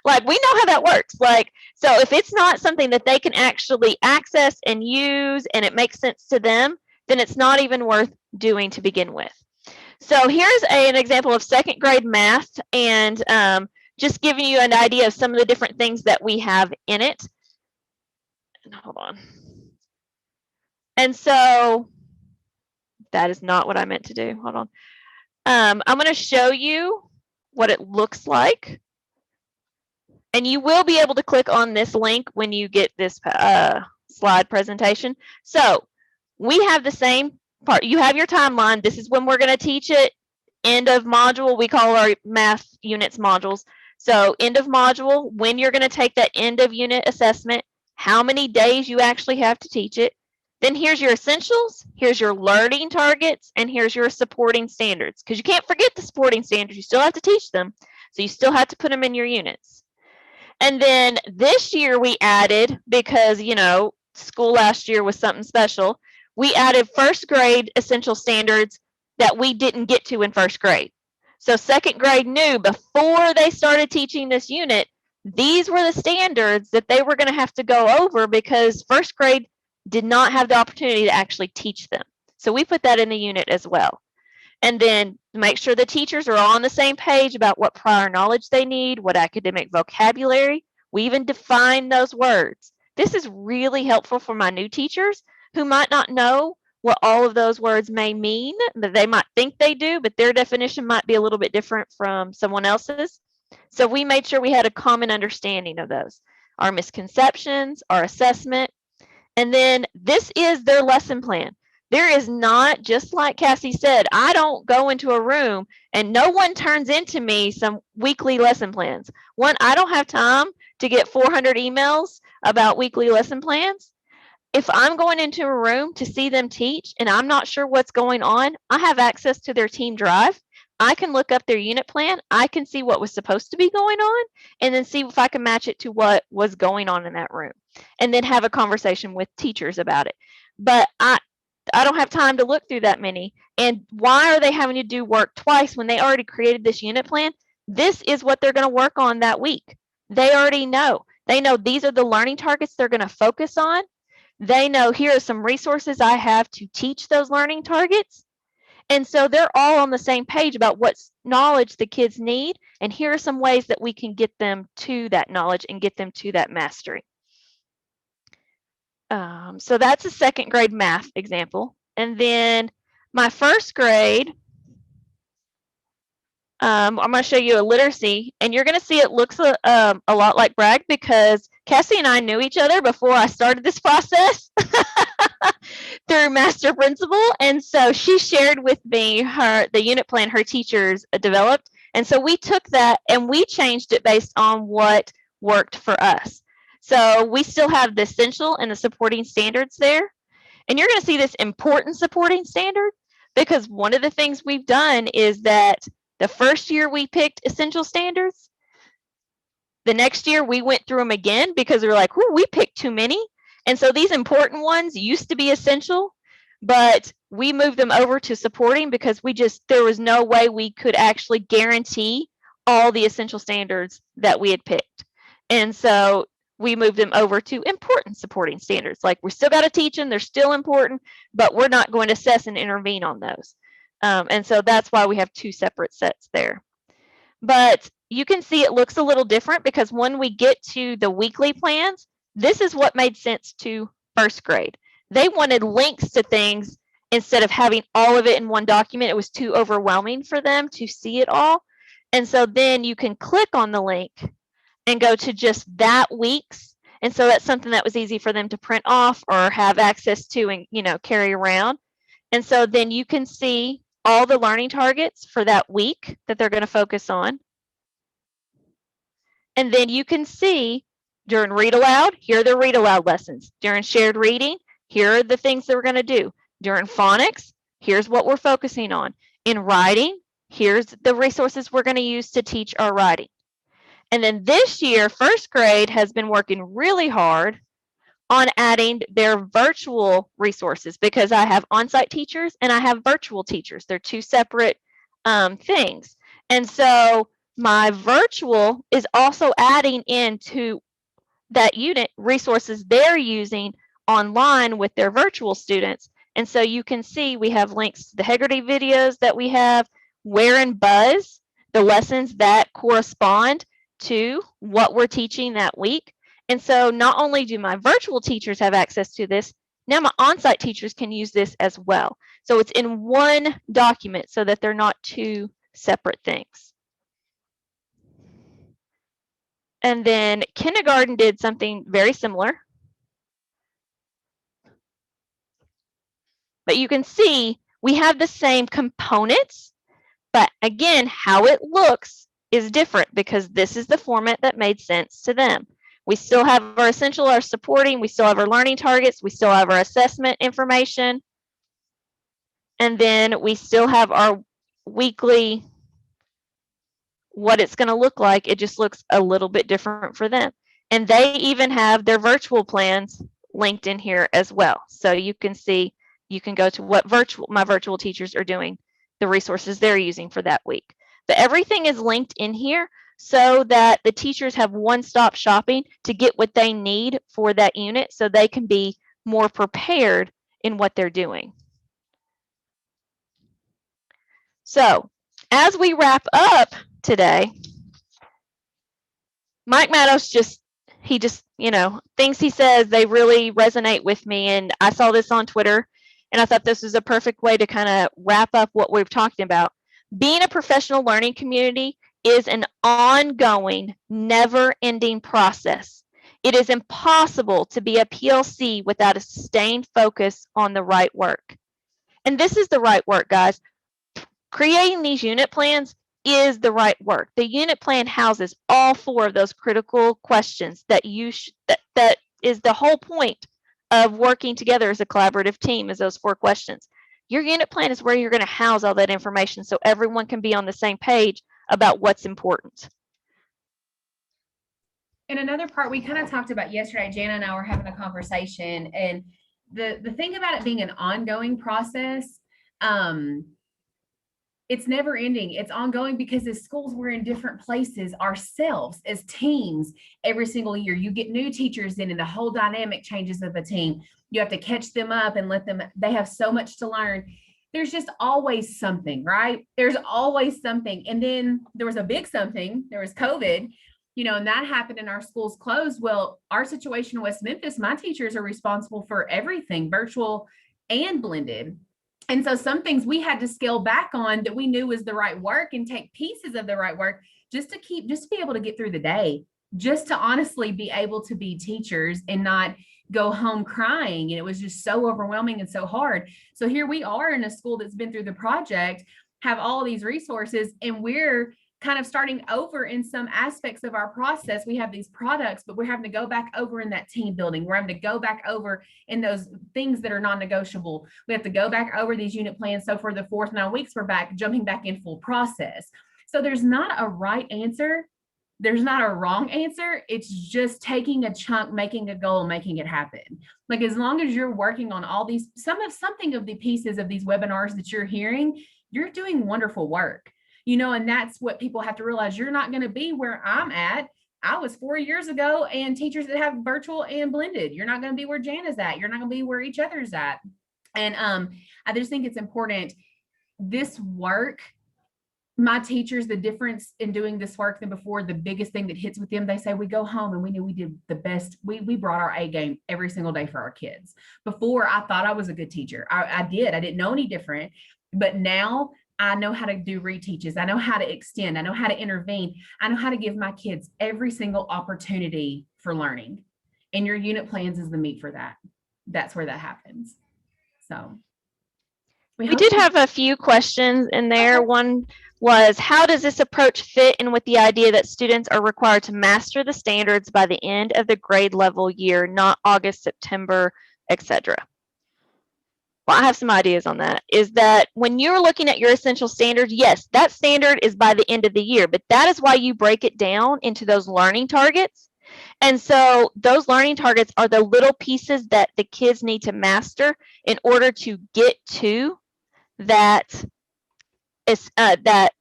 like, we know how that works. Like, so if it's not something that they can actually access and use and it makes sense to them, then it's not even worth doing to begin with. So here's an example of 2nd grade math and just giving you an idea of some of the different things that we have in it. Hold on. And so that is not what I meant to do. Hold on. I'm going to show you what it looks like. And you will be able to click on this link when you get this slide presentation. So we have the same part. You have your timeline. This is when we're going to teach it. End of module, we call our math units modules. So end of module, when you're going to take that end of unit assessment, how many days you actually have to teach it. Then here's your essentials, here's your learning targets, and here's your supporting standards. Because you can't forget the supporting standards. You still have to teach them. So you still have to put them in your units. And then this year we added, because, school last year was something special, we added 1st grade essential standards that we didn't get to in 1st grade. So 2nd grade knew before they started teaching this unit, these were the standards that they were going to have to go over because 1st grade did not have the opportunity to actually teach them. So we put that in the unit as well. And then make sure the teachers are all on the same page about what prior knowledge they need, what academic vocabulary. We even define those words. This is really helpful for my new teachers who might not know what all of those words may mean, that they might think they do, but their definition might be a little bit different from someone else's. So we made sure we had a common understanding of those, our misconceptions, our assessment, And then this is their lesson plan. There is not, just like Cassie said, I don't go into a room and no one turns into me some weekly lesson plans. One, I don't have time to get 400 emails about weekly lesson plans. If I'm going into a room to see them teach and I'm not sure what's going on, I have access to their team drive. I can look up their unit plan. I can see what was supposed to be going on and then see if I can match it to what was going on in that room and then have a conversation with teachers about it. But I don't have time to look through that many. And why are they having to do work twice when they already created this unit plan? This is what they're going to work on that week. They already know. They know these are the learning targets they're going to focus on. They know here are some resources I have to teach those learning targets. And so they're all on the same page about what knowledge the kids need. And here are some ways that we can get them to that knowledge and get them to that mastery. So that's a second grade math example. And then my first grade, I'm going to show you a literacy, and you're going to see it looks a lot like Bragg because Cassie and I knew each other before I started this process through Master Principal. And so she shared with me the unit plan her teachers developed. And so we took that and we changed it based on what worked for us. So we still have the essential and the supporting standards there. And you're going to see this important supporting standard because one of the things we've done is that the first year we picked essential standards, the next year we went through them again because we were like, we picked too many. And so these important ones used to be essential, but we moved them over to supporting because there was no way we could actually guarantee all the essential standards that we had picked. And so we moved them over to important supporting standards. Like we still got to teach them, they're still important, but we're not going to assess and intervene on those. And so that's why we have two separate sets there. But you can see it looks a little different because when we get to the weekly plans, this is what made sense to first grade. They wanted links to things instead of having all of it in one document. It was too overwhelming for them to see it all. And so then you can click on the link and go to just that week's. And so that's something that was easy for them to print off or have access to and, carry around. And so then you can see all the learning targets for that week that they're going to focus on. And then you can see during read aloud, here are the read aloud lessons. During shared reading, here are the things that we're going to do. During phonics, here's what we're focusing on. In writing, here's the resources we're going to use to teach our writing. And then this year, first grade has been working really hard on adding their virtual resources because I have on-site teachers and I have virtual teachers. They're two separate things. And so my virtual is also adding into that unit resources they're using online with their virtual students. And so you can see we have links to the Hegarty videos that we have, Where and Buzz, the lessons that correspond to what we're teaching that week. And so not only do my virtual teachers have access to this, now my on-site teachers can use this as well. So it's in one document so that they're not two separate things. And then kindergarten did something very similar. But you can see we have the same components, but again, how it looks is different because this is the format that made sense to them. We still have our essential, our supporting, we still have our learning targets, we still have our assessment information, and then we still have our weekly, what it's going to look like. It just looks a little bit different for them. And they even have their virtual plans linked in here as well. So you can see, you can go to what my virtual teachers are doing, the resources they're using for that week. But everything is linked in here so that the teachers have one-stop shopping to get what they need for that unit so they can be more prepared in what they're doing. So as we wrap up today, Mike Matos things he says, they really resonate with me. And I saw this on Twitter and I thought this was a perfect way to kind of wrap up what we've talked about. Being a professional learning community is an ongoing, never-ending process. It is impossible to be a PLC without a sustained focus on the right work. And this is the right work, guys. Creating these unit plans is the right work. The unit plan houses all 4 of those critical questions that that is the whole point of working together as a collaborative team, is those 4 questions. Your unit plan is where you're going to house all that information so everyone can be on the same page about what's important. And another part we kind of talked about yesterday, Jana and I were having a conversation, and the thing about it being an ongoing process, it's never ending. It's ongoing because as schools, we're in different places ourselves as teams every single year. You get new teachers in and the whole dynamic changes of a team. You have to catch them up and let them, they have so much to learn. There's just always something, right? There's always something. And then there was a big something, there was COVID, you know, and that happened and our schools closed. Well, our situation in West Memphis, my teachers are responsible for everything, virtual and blended. And so some things we had to scale back on that we knew was the right work and take pieces of the right work just to be able to get through the day, just to honestly be able to be teachers and not go home crying. And it was just so overwhelming and so hard. So here we are in a school that's been through the project, have all these resources, and we're kind of starting over in some aspects of our process. We have these products, but we're having to go back over in that team building. We're having to go back over in those things that are non-negotiable. We have to go back over these unit plans. So for the 4th 9 weeks, we're jumping back in full process. So there's not a right answer. There's not a wrong answer. It's just taking a chunk, making a goal, making it happen. Like as long as you're working on all these, something of the pieces of these webinars that you're hearing, you're doing wonderful work. You know, and that's what people have to realize. You're not going to be where I'm at. I was 4 years ago, and teachers that have virtual and blended. You're not going to be where Jana's at. You're not going to be where each other's at. And I just think it's important. This work, my teachers, the difference in doing this work than before, the biggest thing that hits with them, they say we go home and we knew we did the best. We brought our A game every single day for our kids. Before, I thought I was a good teacher. I didn't know any different. But now I know how to do reteaches. I know how to extend. I know how to intervene. I know how to give my kids every single opportunity for learning. And your unit plans is the meat for that. That's where that happens. So we did have a few questions in there. Okay. One was, how does this approach fit in with the idea that students are required to master the standards by the end of the grade level year, not August, September, etc.? Well, I have some ideas on that. Is that when you're looking at your essential standards, yes, that standard is by the end of the year, but that is why you break it down into those learning targets. And so those learning targets are the little pieces that the kids need to master in order to get to that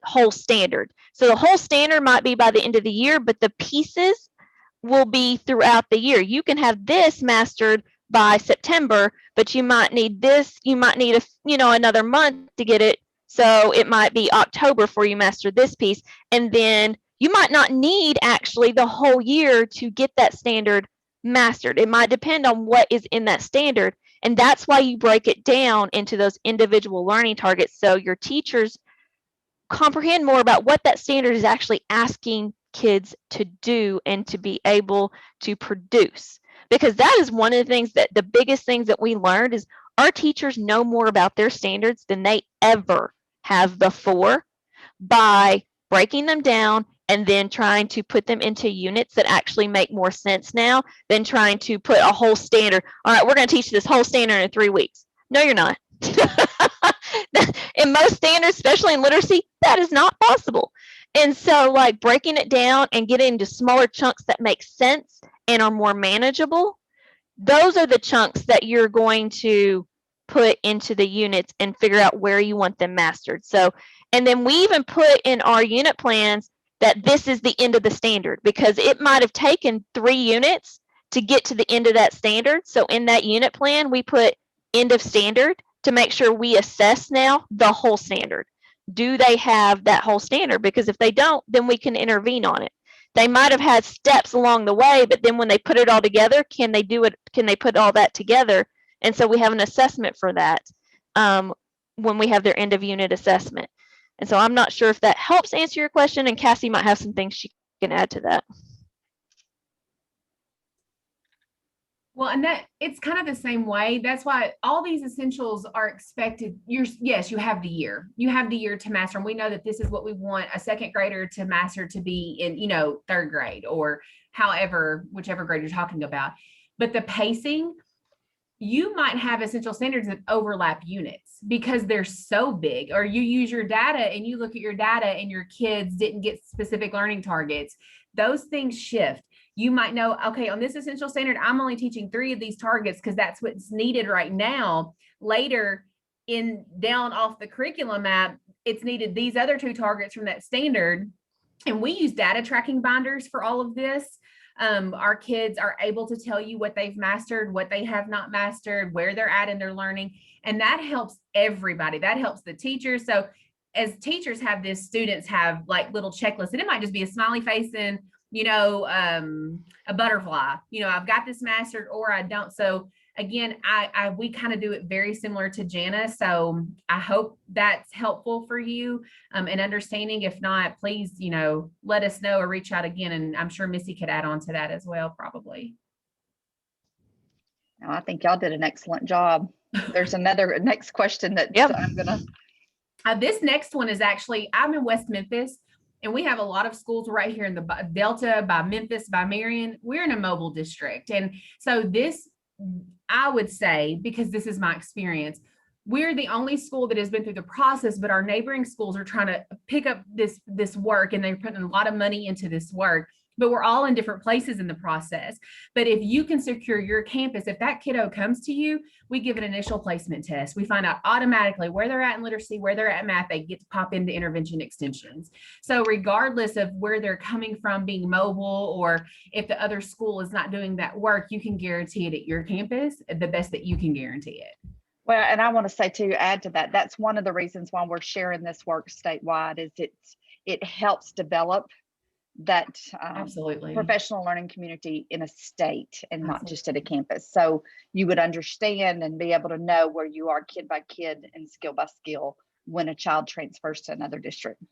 whole standard. So the whole standard might be by the end of the year, but the pieces will be throughout the year. You can have this mastered by September, but you might need this, you might need another month to get it. So it might be October before you master this piece. And then you might not need actually the whole year to get that standard mastered. It might depend on what is in that standard. And that's why you break it down into those individual learning targets. So your teachers comprehend more about what that standard is actually asking kids to do and to be able to produce. Because that is one of the things that the biggest things that we learned is our teachers know more about their standards than they ever have before by breaking them down and then trying to put them into units that actually make more sense now than trying to put a whole standard. All right, we're going to teach this whole standard in 3 weeks. No, you're not. In most standards, especially in literacy, that is not possible. And so like breaking it down and getting into smaller chunks that make sense and are more manageable, those are the chunks that you're going to put into the units and figure out where you want them mastered. So, and then we even put in our unit plans that this is the end of the standard because it might have taken 3 units to get to the end of that standard. So in that unit plan, we put end of standard to make sure we assess now the whole standard. Do they have that whole standard? Because if they don't, then we can intervene on it. They might have had steps along the way, but then when they put it all together, can they do it? Can they put all that together? And so we have an assessment for that when we have their end of unit assessment. And so I'm not sure if that helps answer your question, and Cassie might have some things she can add to that. Well, and that it's kind of the same way. That's why all these essentials are expected. Yes, you have the year. You have the year to master. And we know that this is what we want a second grader to master to be in, third grade or however, whichever grade you're talking about. But the pacing, you might have essential standards that overlap units because they're so big, or you use your data and you look at your data and your kids didn't get specific learning targets. Those things shift. You might know, okay, on this essential standard, I'm only teaching 3 of these targets because that's what's needed right now. Later down off the curriculum map, it's needed these other 2 targets from that standard. And we use data tracking binders for all of this. Our kids are able to tell you what they've mastered, what they have not mastered, where they're at in their learning. And that helps everybody. That helps the teachers. So as teachers have this, students have like little checklists, and it might just be a smiley face and, a butterfly, I've got this mastered or I don't. So again, we kind of do it very similar to Jana. So I hope that's helpful for you and understanding. If not, please, let us know or reach out again. And I'm sure Missy could add on to that as well, probably. I think y'all did an excellent job. There's another next question that I'm gonna. This next one is actually, I'm in West Memphis. And we have a lot of schools right here in the Delta, by Memphis, by Marion. We're in a mobile district. And so this, I would say, because this is my experience, we're the only school that has been through the process, but our neighboring schools are trying to pick up this work, and they're putting a lot of money into this work. But we're all in different places in the process. But if you can secure your campus, if that kiddo comes to you, we give an initial placement test. We find out automatically where they're at in literacy, where they're at math, they get to pop into intervention extensions. So regardless of where they're coming from, being mobile, or if the other school is not doing that work, you can guarantee it at your campus, the best that you can guarantee it. Well, and I want to say to add to that, that's one of the reasons why we're sharing this work statewide, is it helps develop that absolutely professional learning community in a state and not just at a campus. So you would understand and be able to know where you are kid by kid and skill by skill when a child transfers to another district.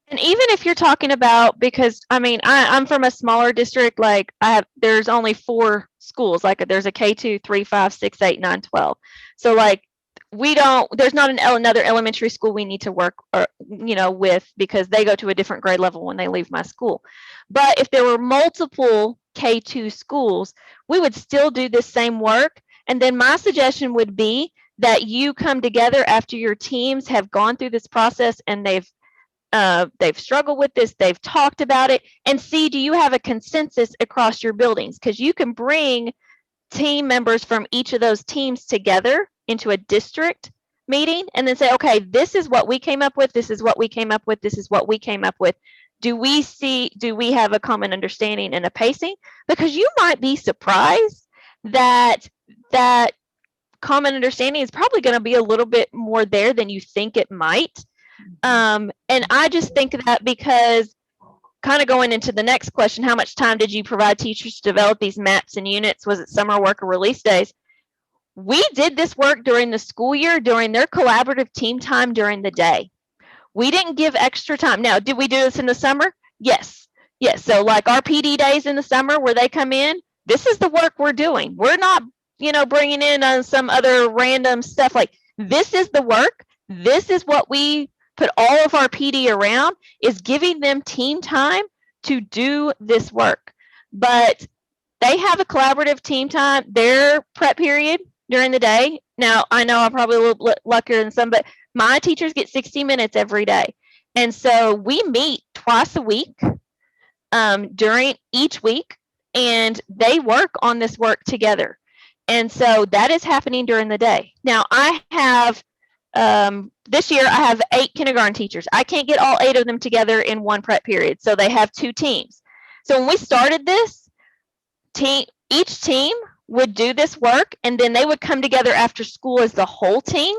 And even if you're talking about, because I'm from a smaller district, like there's only 4 schools, like there's a K2, 3, 5, 6, 8, 9, 12. So like there's not another elementary school we need to work with, because they go to a different grade level when they leave my school. But if there were multiple K2 schools, we would still do this same work. And then my suggestion would be that you come together after your teams have gone through this process and they've struggled with this, they've talked about it, and see, do you have a consensus across your buildings? Because you can bring team members from each of those teams together into a district meeting and then say, okay, this is what we came up with, this is what we came up with, this is what we came up with. Do we have a common understanding and a pacing? Because you might be surprised that common understanding is probably going to be a little bit more there than you think it might. And I just think that, because kind of going into the next question, how much time did you provide teachers to develop these maps and units? Was it summer work or release days? We did this work during the school year, during their collaborative team time during the day. We didn't give extra time. Now, did we do this in the summer? Yes. So like our PD days in the summer where they come in, this is the work we're doing. We're not, bringing in some other random stuff. Like, this is the work. This is what we put all of our PD around, is giving them team time to do this work. But they have a collaborative team time, their prep period during the day. Now, I know I'm probably a little luckier than some, but my teachers get 60 minutes every day. And so we meet twice a week during each week, and they work on this work together. And so that is happening during the day. Now, I have this year, I have 8 kindergarten teachers. I can't get all 8 of them together in one prep period. So they have 2 teams. So when we started this, each team would do this work, and then they would come together after school as the whole team.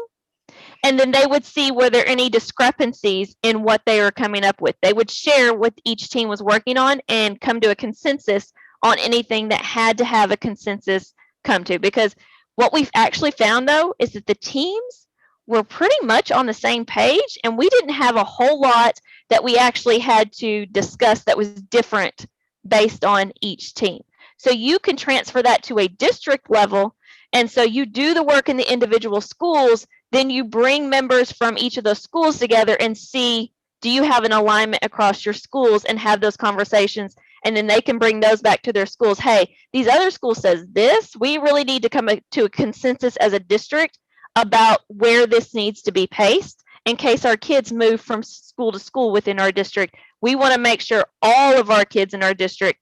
And then they would see were there any discrepancies in what they were coming up with. They would share what each team was working on and come to a consensus on anything that had to have a consensus come to. Because what we've actually found, though, is that the teams were pretty much on the same page, and we didn't have a whole lot that we actually had to discuss that was different based on each team. So you can transfer that to a district level. And so you do the work in the individual schools, then you bring members from each of those schools together and see, do you have an alignment across your schools, and have those conversations. And then they can bring those back to their schools. Hey, these other schools says this, we really need to come to a consensus as a district about where this needs to be paced in case our kids move from school to school within our district. We want to make sure all of our kids in our district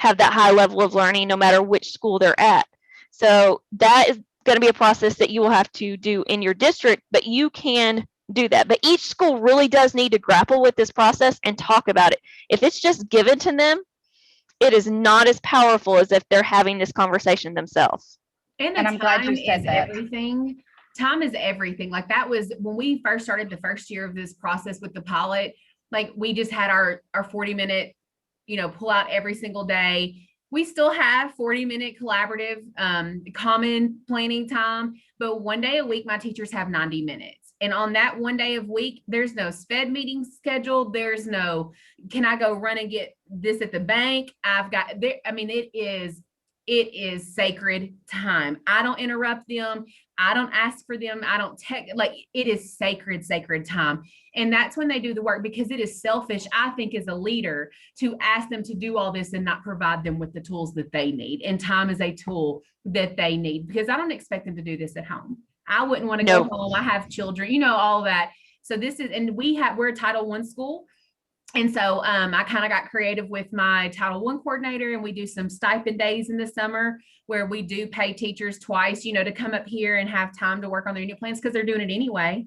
have that high level of learning no matter which school they're at. So that is going to be a process that you will have to do in your district, but you can do that. But each school really does need to grapple with this process and talk about it. If it's just given to them, it is not as powerful as if they're having this conversation themselves. And I'm glad you said that. Everything. Time is everything. Like that was when we first started the first year of this process with the pilot, like we just had our 40-minute, pull out every single day. We still have 40-minute collaborative, common planning time, but one day a week, my teachers have 90 minutes. And on that one day of week, there's no SPED meeting scheduled. There's no, can I go run and get this at the bank? It is sacred time. I don't interrupt them. I don't ask for them. I don't it is sacred time. And that's when they do the work, because it is selfish, I think, as a leader to ask them to do all this and not provide them with the tools that they need. And time is a tool that they need, because I don't expect them to do this at home. I wouldn't want to go home. I have children, all that. So we're a Title I school. And so I kind of got creative with my Title I coordinator, and we do some stipend days in the summer where we do pay teachers twice, to come up here and have time to work on their unit plans, because they're doing it anyway.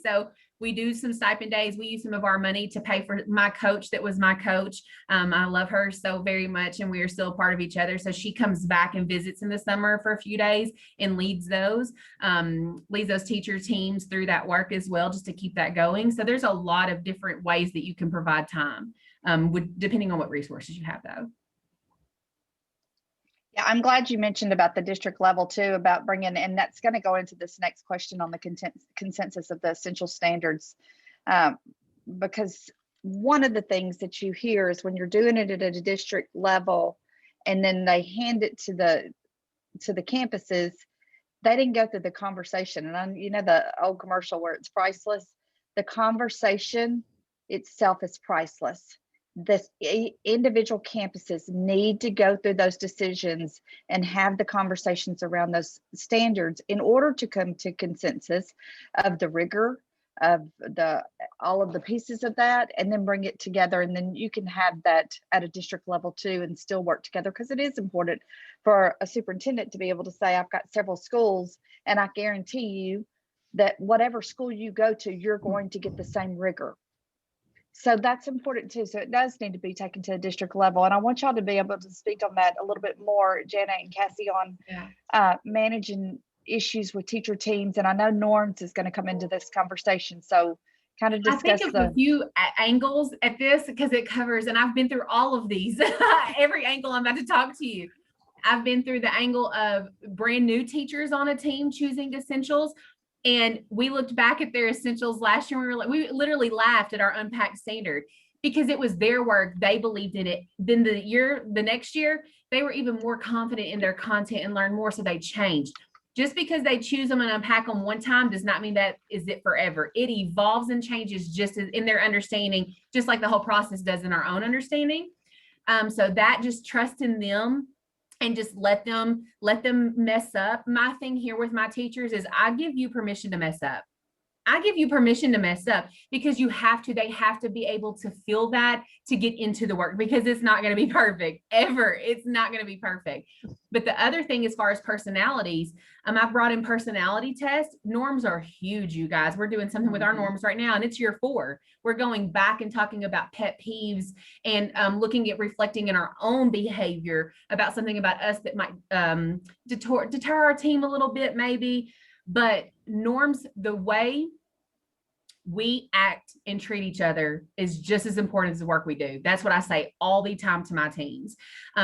So we do some stipend days. We use some of our money to pay for my coach that was my coach. I love her so very much, and we are still a part of each other. So she comes back and visits in the summer for a few days and leads those teacher teams through that work as well, just to keep that going. So there's a lot of different ways that you can provide time, depending on what resources you have, though. Yeah, I'm glad you mentioned about the district level too, about bringing, and that's going to go into this next question on the consensus of the essential standards, because one of the things that you hear is when you're doing it at a district level, and then they hand it to the campuses, they didn't go through the conversation. And the old commercial where it's priceless. The conversation itself is priceless. The individual campuses need to go through those decisions and have the conversations around those standards in order to come to consensus of the rigor of all of the pieces of that, and then bring it together. And then you can have that at a district level too, and still work together, because it is important for a superintendent to be able to say, I've got several schools, and I guarantee you that whatever school you go to, you're going to get the same rigor. So that's important too. So it does need to be taken to a district level. And I want y'all to be able to speak on that a little bit more, Janet and Cassie, on managing issues with teacher teams. And I know norms is going to come into this conversation. So kind of discuss I think of a few angles at this, because it covers, and I've been through all of these, every angle I'm about to talk to you. I've been through the angle of brand new teachers on a team choosing essentials. And we looked back at their essentials last year. We literally laughed at our unpacked standard, because it was their work. They believed in it. Then the next year, they were even more confident in their content and learned more. So they changed. Just because they choose them and unpack them one time does not mean that is it forever. It evolves and changes just as in their understanding, just like the whole process does in our own understanding. So that just trust in them, and just let them mess up. My thing here with my teachers is I give you permission to mess up. I give you permission to mess up, because they have to be able to feel that to get into the work, because it's not going to be perfect ever. It's not going to be perfect. But the other thing, as far as personalities, I've brought in personality tests. Norms are huge, you guys. We're doing something with our norms right now, and it's year 4. We're going back and talking about pet peeves and looking at reflecting in our own behavior about something about us that might deter our team a little bit, maybe. But norms, the way we act and treat each other, is just as important as the work we do. That's what I say all the time to my teams.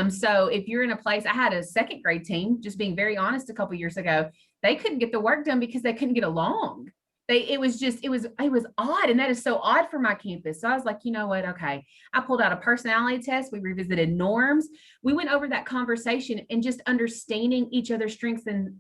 So if you're in a place, I had a 2nd grade team, just being very honest, a couple years ago, they couldn't get the work done because they couldn't get along. it was odd. And that is so odd for my campus. So I was like, you know what? Okay. I pulled out a personality test. We revisited norms. We went over that conversation and just understanding each other's strengths and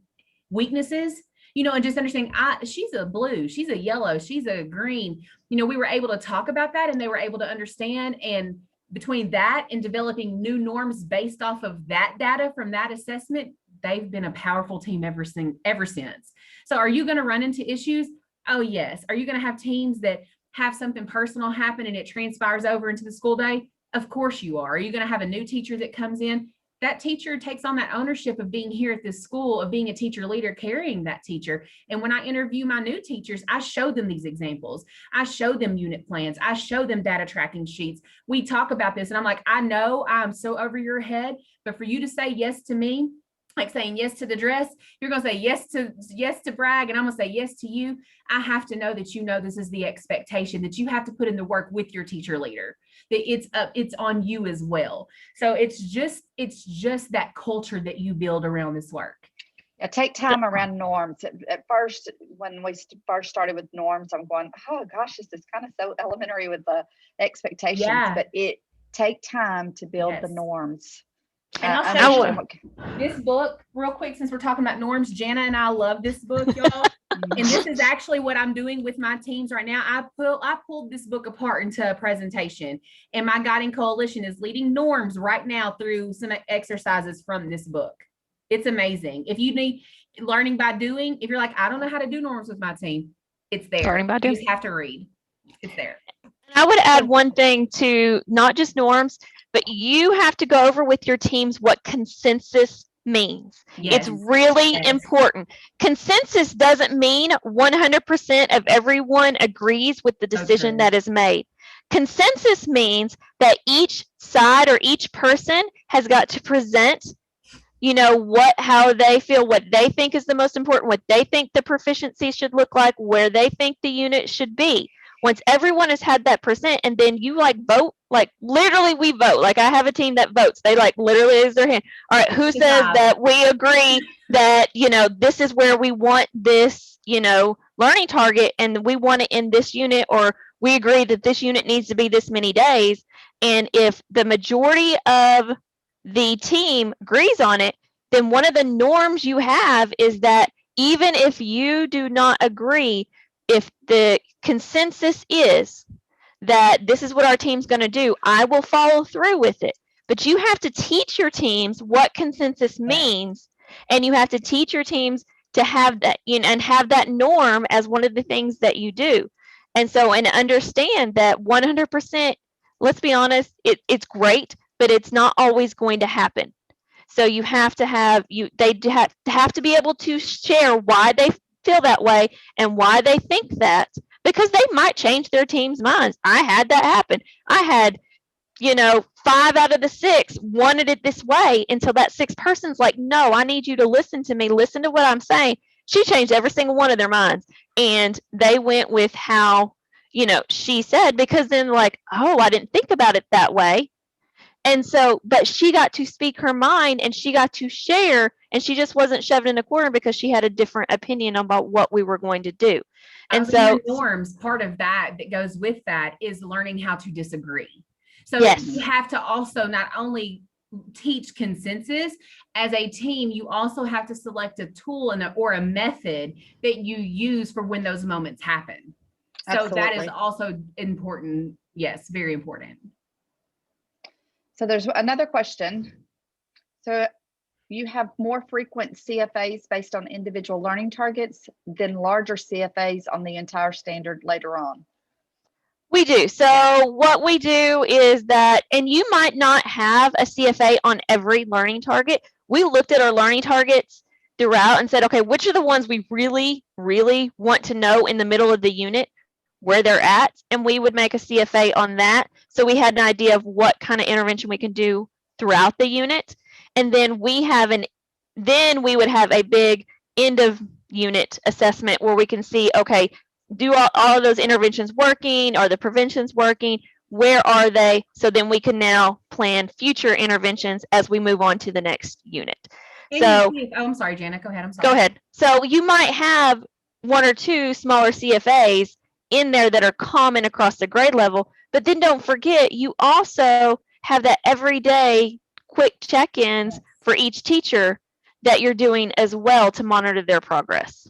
weaknesses, and just understanding she's a blue, she's a yellow, she's a green. We were able to talk about that and they were able to understand. And between that and developing new norms based off of that data from that assessment, they've been a powerful team ever since. So are you going to run into issues? Oh, yes. Are you going to have teams that have something personal happen and it transpires over into the school day? Of course you are. Are you going to have a new teacher that comes in? That teacher takes on that ownership of being here at this school, of being a teacher leader, carrying that teacher. And when I interview my new teachers, I show them these examples. I show them unit plans. I show them data tracking sheets. We talk about this and I'm like, I know I'm so over your head, but for you to say yes to me, like saying yes to the dress, you're going to say yes to brag, and I'm going to say yes to you. I have to know that this is the expectation, that you have to put in the work with your teacher leader, that it's on you as well. So it's just that culture that you build around this work. Yeah, take time around norms. At first, when we first started with norms, I'm going, oh gosh, this is kind of so elementary with the expectations, but it take time to build the norms. And I'll show you this book real quick, since we're talking about norms. Jana and I love this book, y'all. And this is actually what I'm doing with my teams right now. I pulled this book apart into a presentation, and my guiding coalition is leading norms right now through some exercises from this book. It's amazing. If you need learning by doing, if you're like, I don't know how to do norms with my team, it's there. Learning by doing. You just have to read. It's there. I would add one thing to not just norms, but you have to go over with your teams what consensus means. It's really important. Consensus doesn't mean 100% of everyone agrees with the decision that is made. Consensus means that each side or each person has got to present, how they feel, what they think is the most important, what they think the proficiency should look like, where they think the unit should be. Once everyone has had that percent, and then you vote, literally we vote. I have a team that votes. They literally raise their hand. All right, who says that we agree that, this is where we want this, learning target, and we want it in this unit, or we agree that this unit needs to be this many days. And if the majority of the team agrees on it, then one of the norms you have is that even if you do not agree, if the consensus is that this is what our team's going to do, I will follow through with it. But you have to teach your teams what consensus means, and you have to teach your teams to have that, and have that norm as one of the things that you do. And understand that 100%, let's be honest, it's great, but it's not always going to happen. So you have to they have to be able to share why they feel that way and why they think that, because they might change their team's minds. I had that happen. I had, 5 out of the 6 wanted it this way, until that 6th person's like, no, I need you to listen to me. Listen to what I'm saying. She changed every single one of their minds, and they went with how, she said, because then oh, I didn't think about it that way. And so, but she got to speak her mind, and she got to share, and she just wasn't shoved in a corner because she had a different opinion about what we were going to do. And so norms, part of that goes with that is learning how to disagree. So you have to also not only teach consensus as a team, you also have to select a tool or a method that you use for when those moments happen. So that is also important. Yes, very important. So there's another question. So you have more frequent CFAs based on individual learning targets than larger CFAs on the entire standard later on. We do. So what we do is that, and you might not have a CFA on every learning target. We looked at our learning targets throughout and said, okay, which are the ones we really, really want to know in the middle of the unit where they're at, and we would make a CFA on that. So we had an idea of what kind of intervention we can do throughout the unit. And then we would have a big end of unit assessment where we can see, okay, do all of those interventions working? Are the preventions working? Where are they? So then we can now plan future interventions as we move on to the next unit. I'm sorry, Jana, go ahead. I'm sorry. Go ahead. So you might have one or two smaller CFAs in there that are common across the grade level. But then don't forget, you also have that everyday quick check-ins for each teacher that you're doing as well to monitor their progress.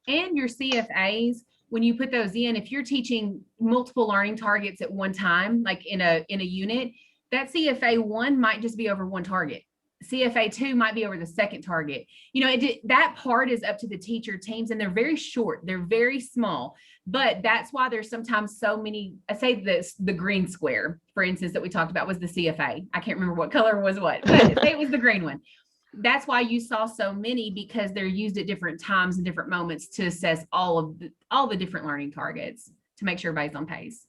And your CFAs, when you put those in, if you're teaching multiple learning targets at one time, like in a unit, that CFA 1 might just be over one target. CFA 2 might be over the second target. You know, that part is up to the teacher teams, and they're very short. They're very small, but that's why there's sometimes so many. I say this, the green square, for instance, that we talked about was the CFA. I can't remember what color was what, but say it was the green one. That's why you saw so many, because they're used at different times and different moments to assess all the different learning targets to make sure everybody's on pace.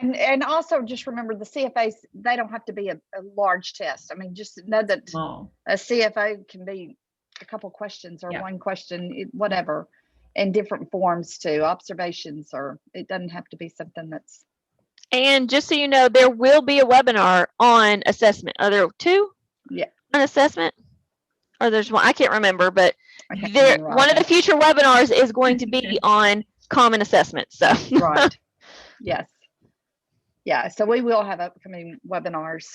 And also just remember, the CFAs, they don't have to be a large test. I mean, just know that a CFA can be a couple questions or one question, whatever, in different forms too, observations, or it doesn't have to be something that's. And just so you know, there will be a webinar on assessment. Are there two? Yeah. On assessment? Or there's one, I can't remember, but one of the future webinars is going to be on common assessment. So right. Yes. Yeah. So we will have upcoming webinars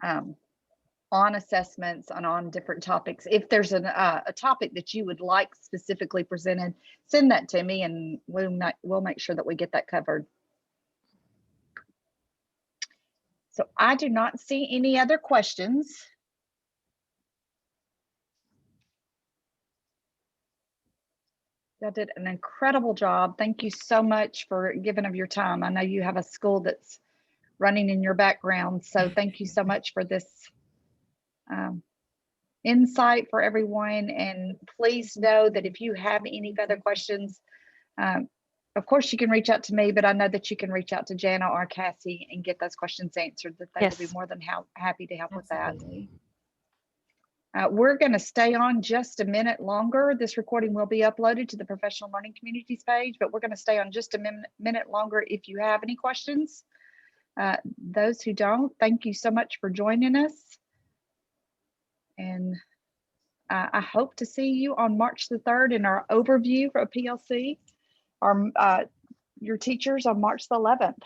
on assessments and on different topics. If there's a topic that you would like specifically presented, send that to me and we'll make sure that we get that covered. So I do not see any other questions. Y'all did an incredible job. Thank you so much for giving of your time. I know you have a school that's running in your background, so thank you so much for this insight for everyone. And please know that if you have any other questions, of course you can reach out to me, but I know that you can reach out to Jana or Cassie and get those questions answered, that they will be more than happy to help with that. We're going to stay on just a minute longer. This recording will be uploaded to the Professional Learning Communities page, but we're going to stay on just a minute longer if you have any questions. Those who don't, thank you so much for joining us. And I hope to see you on March the 3rd in our overview for PLC. Your teachers on March the 11th.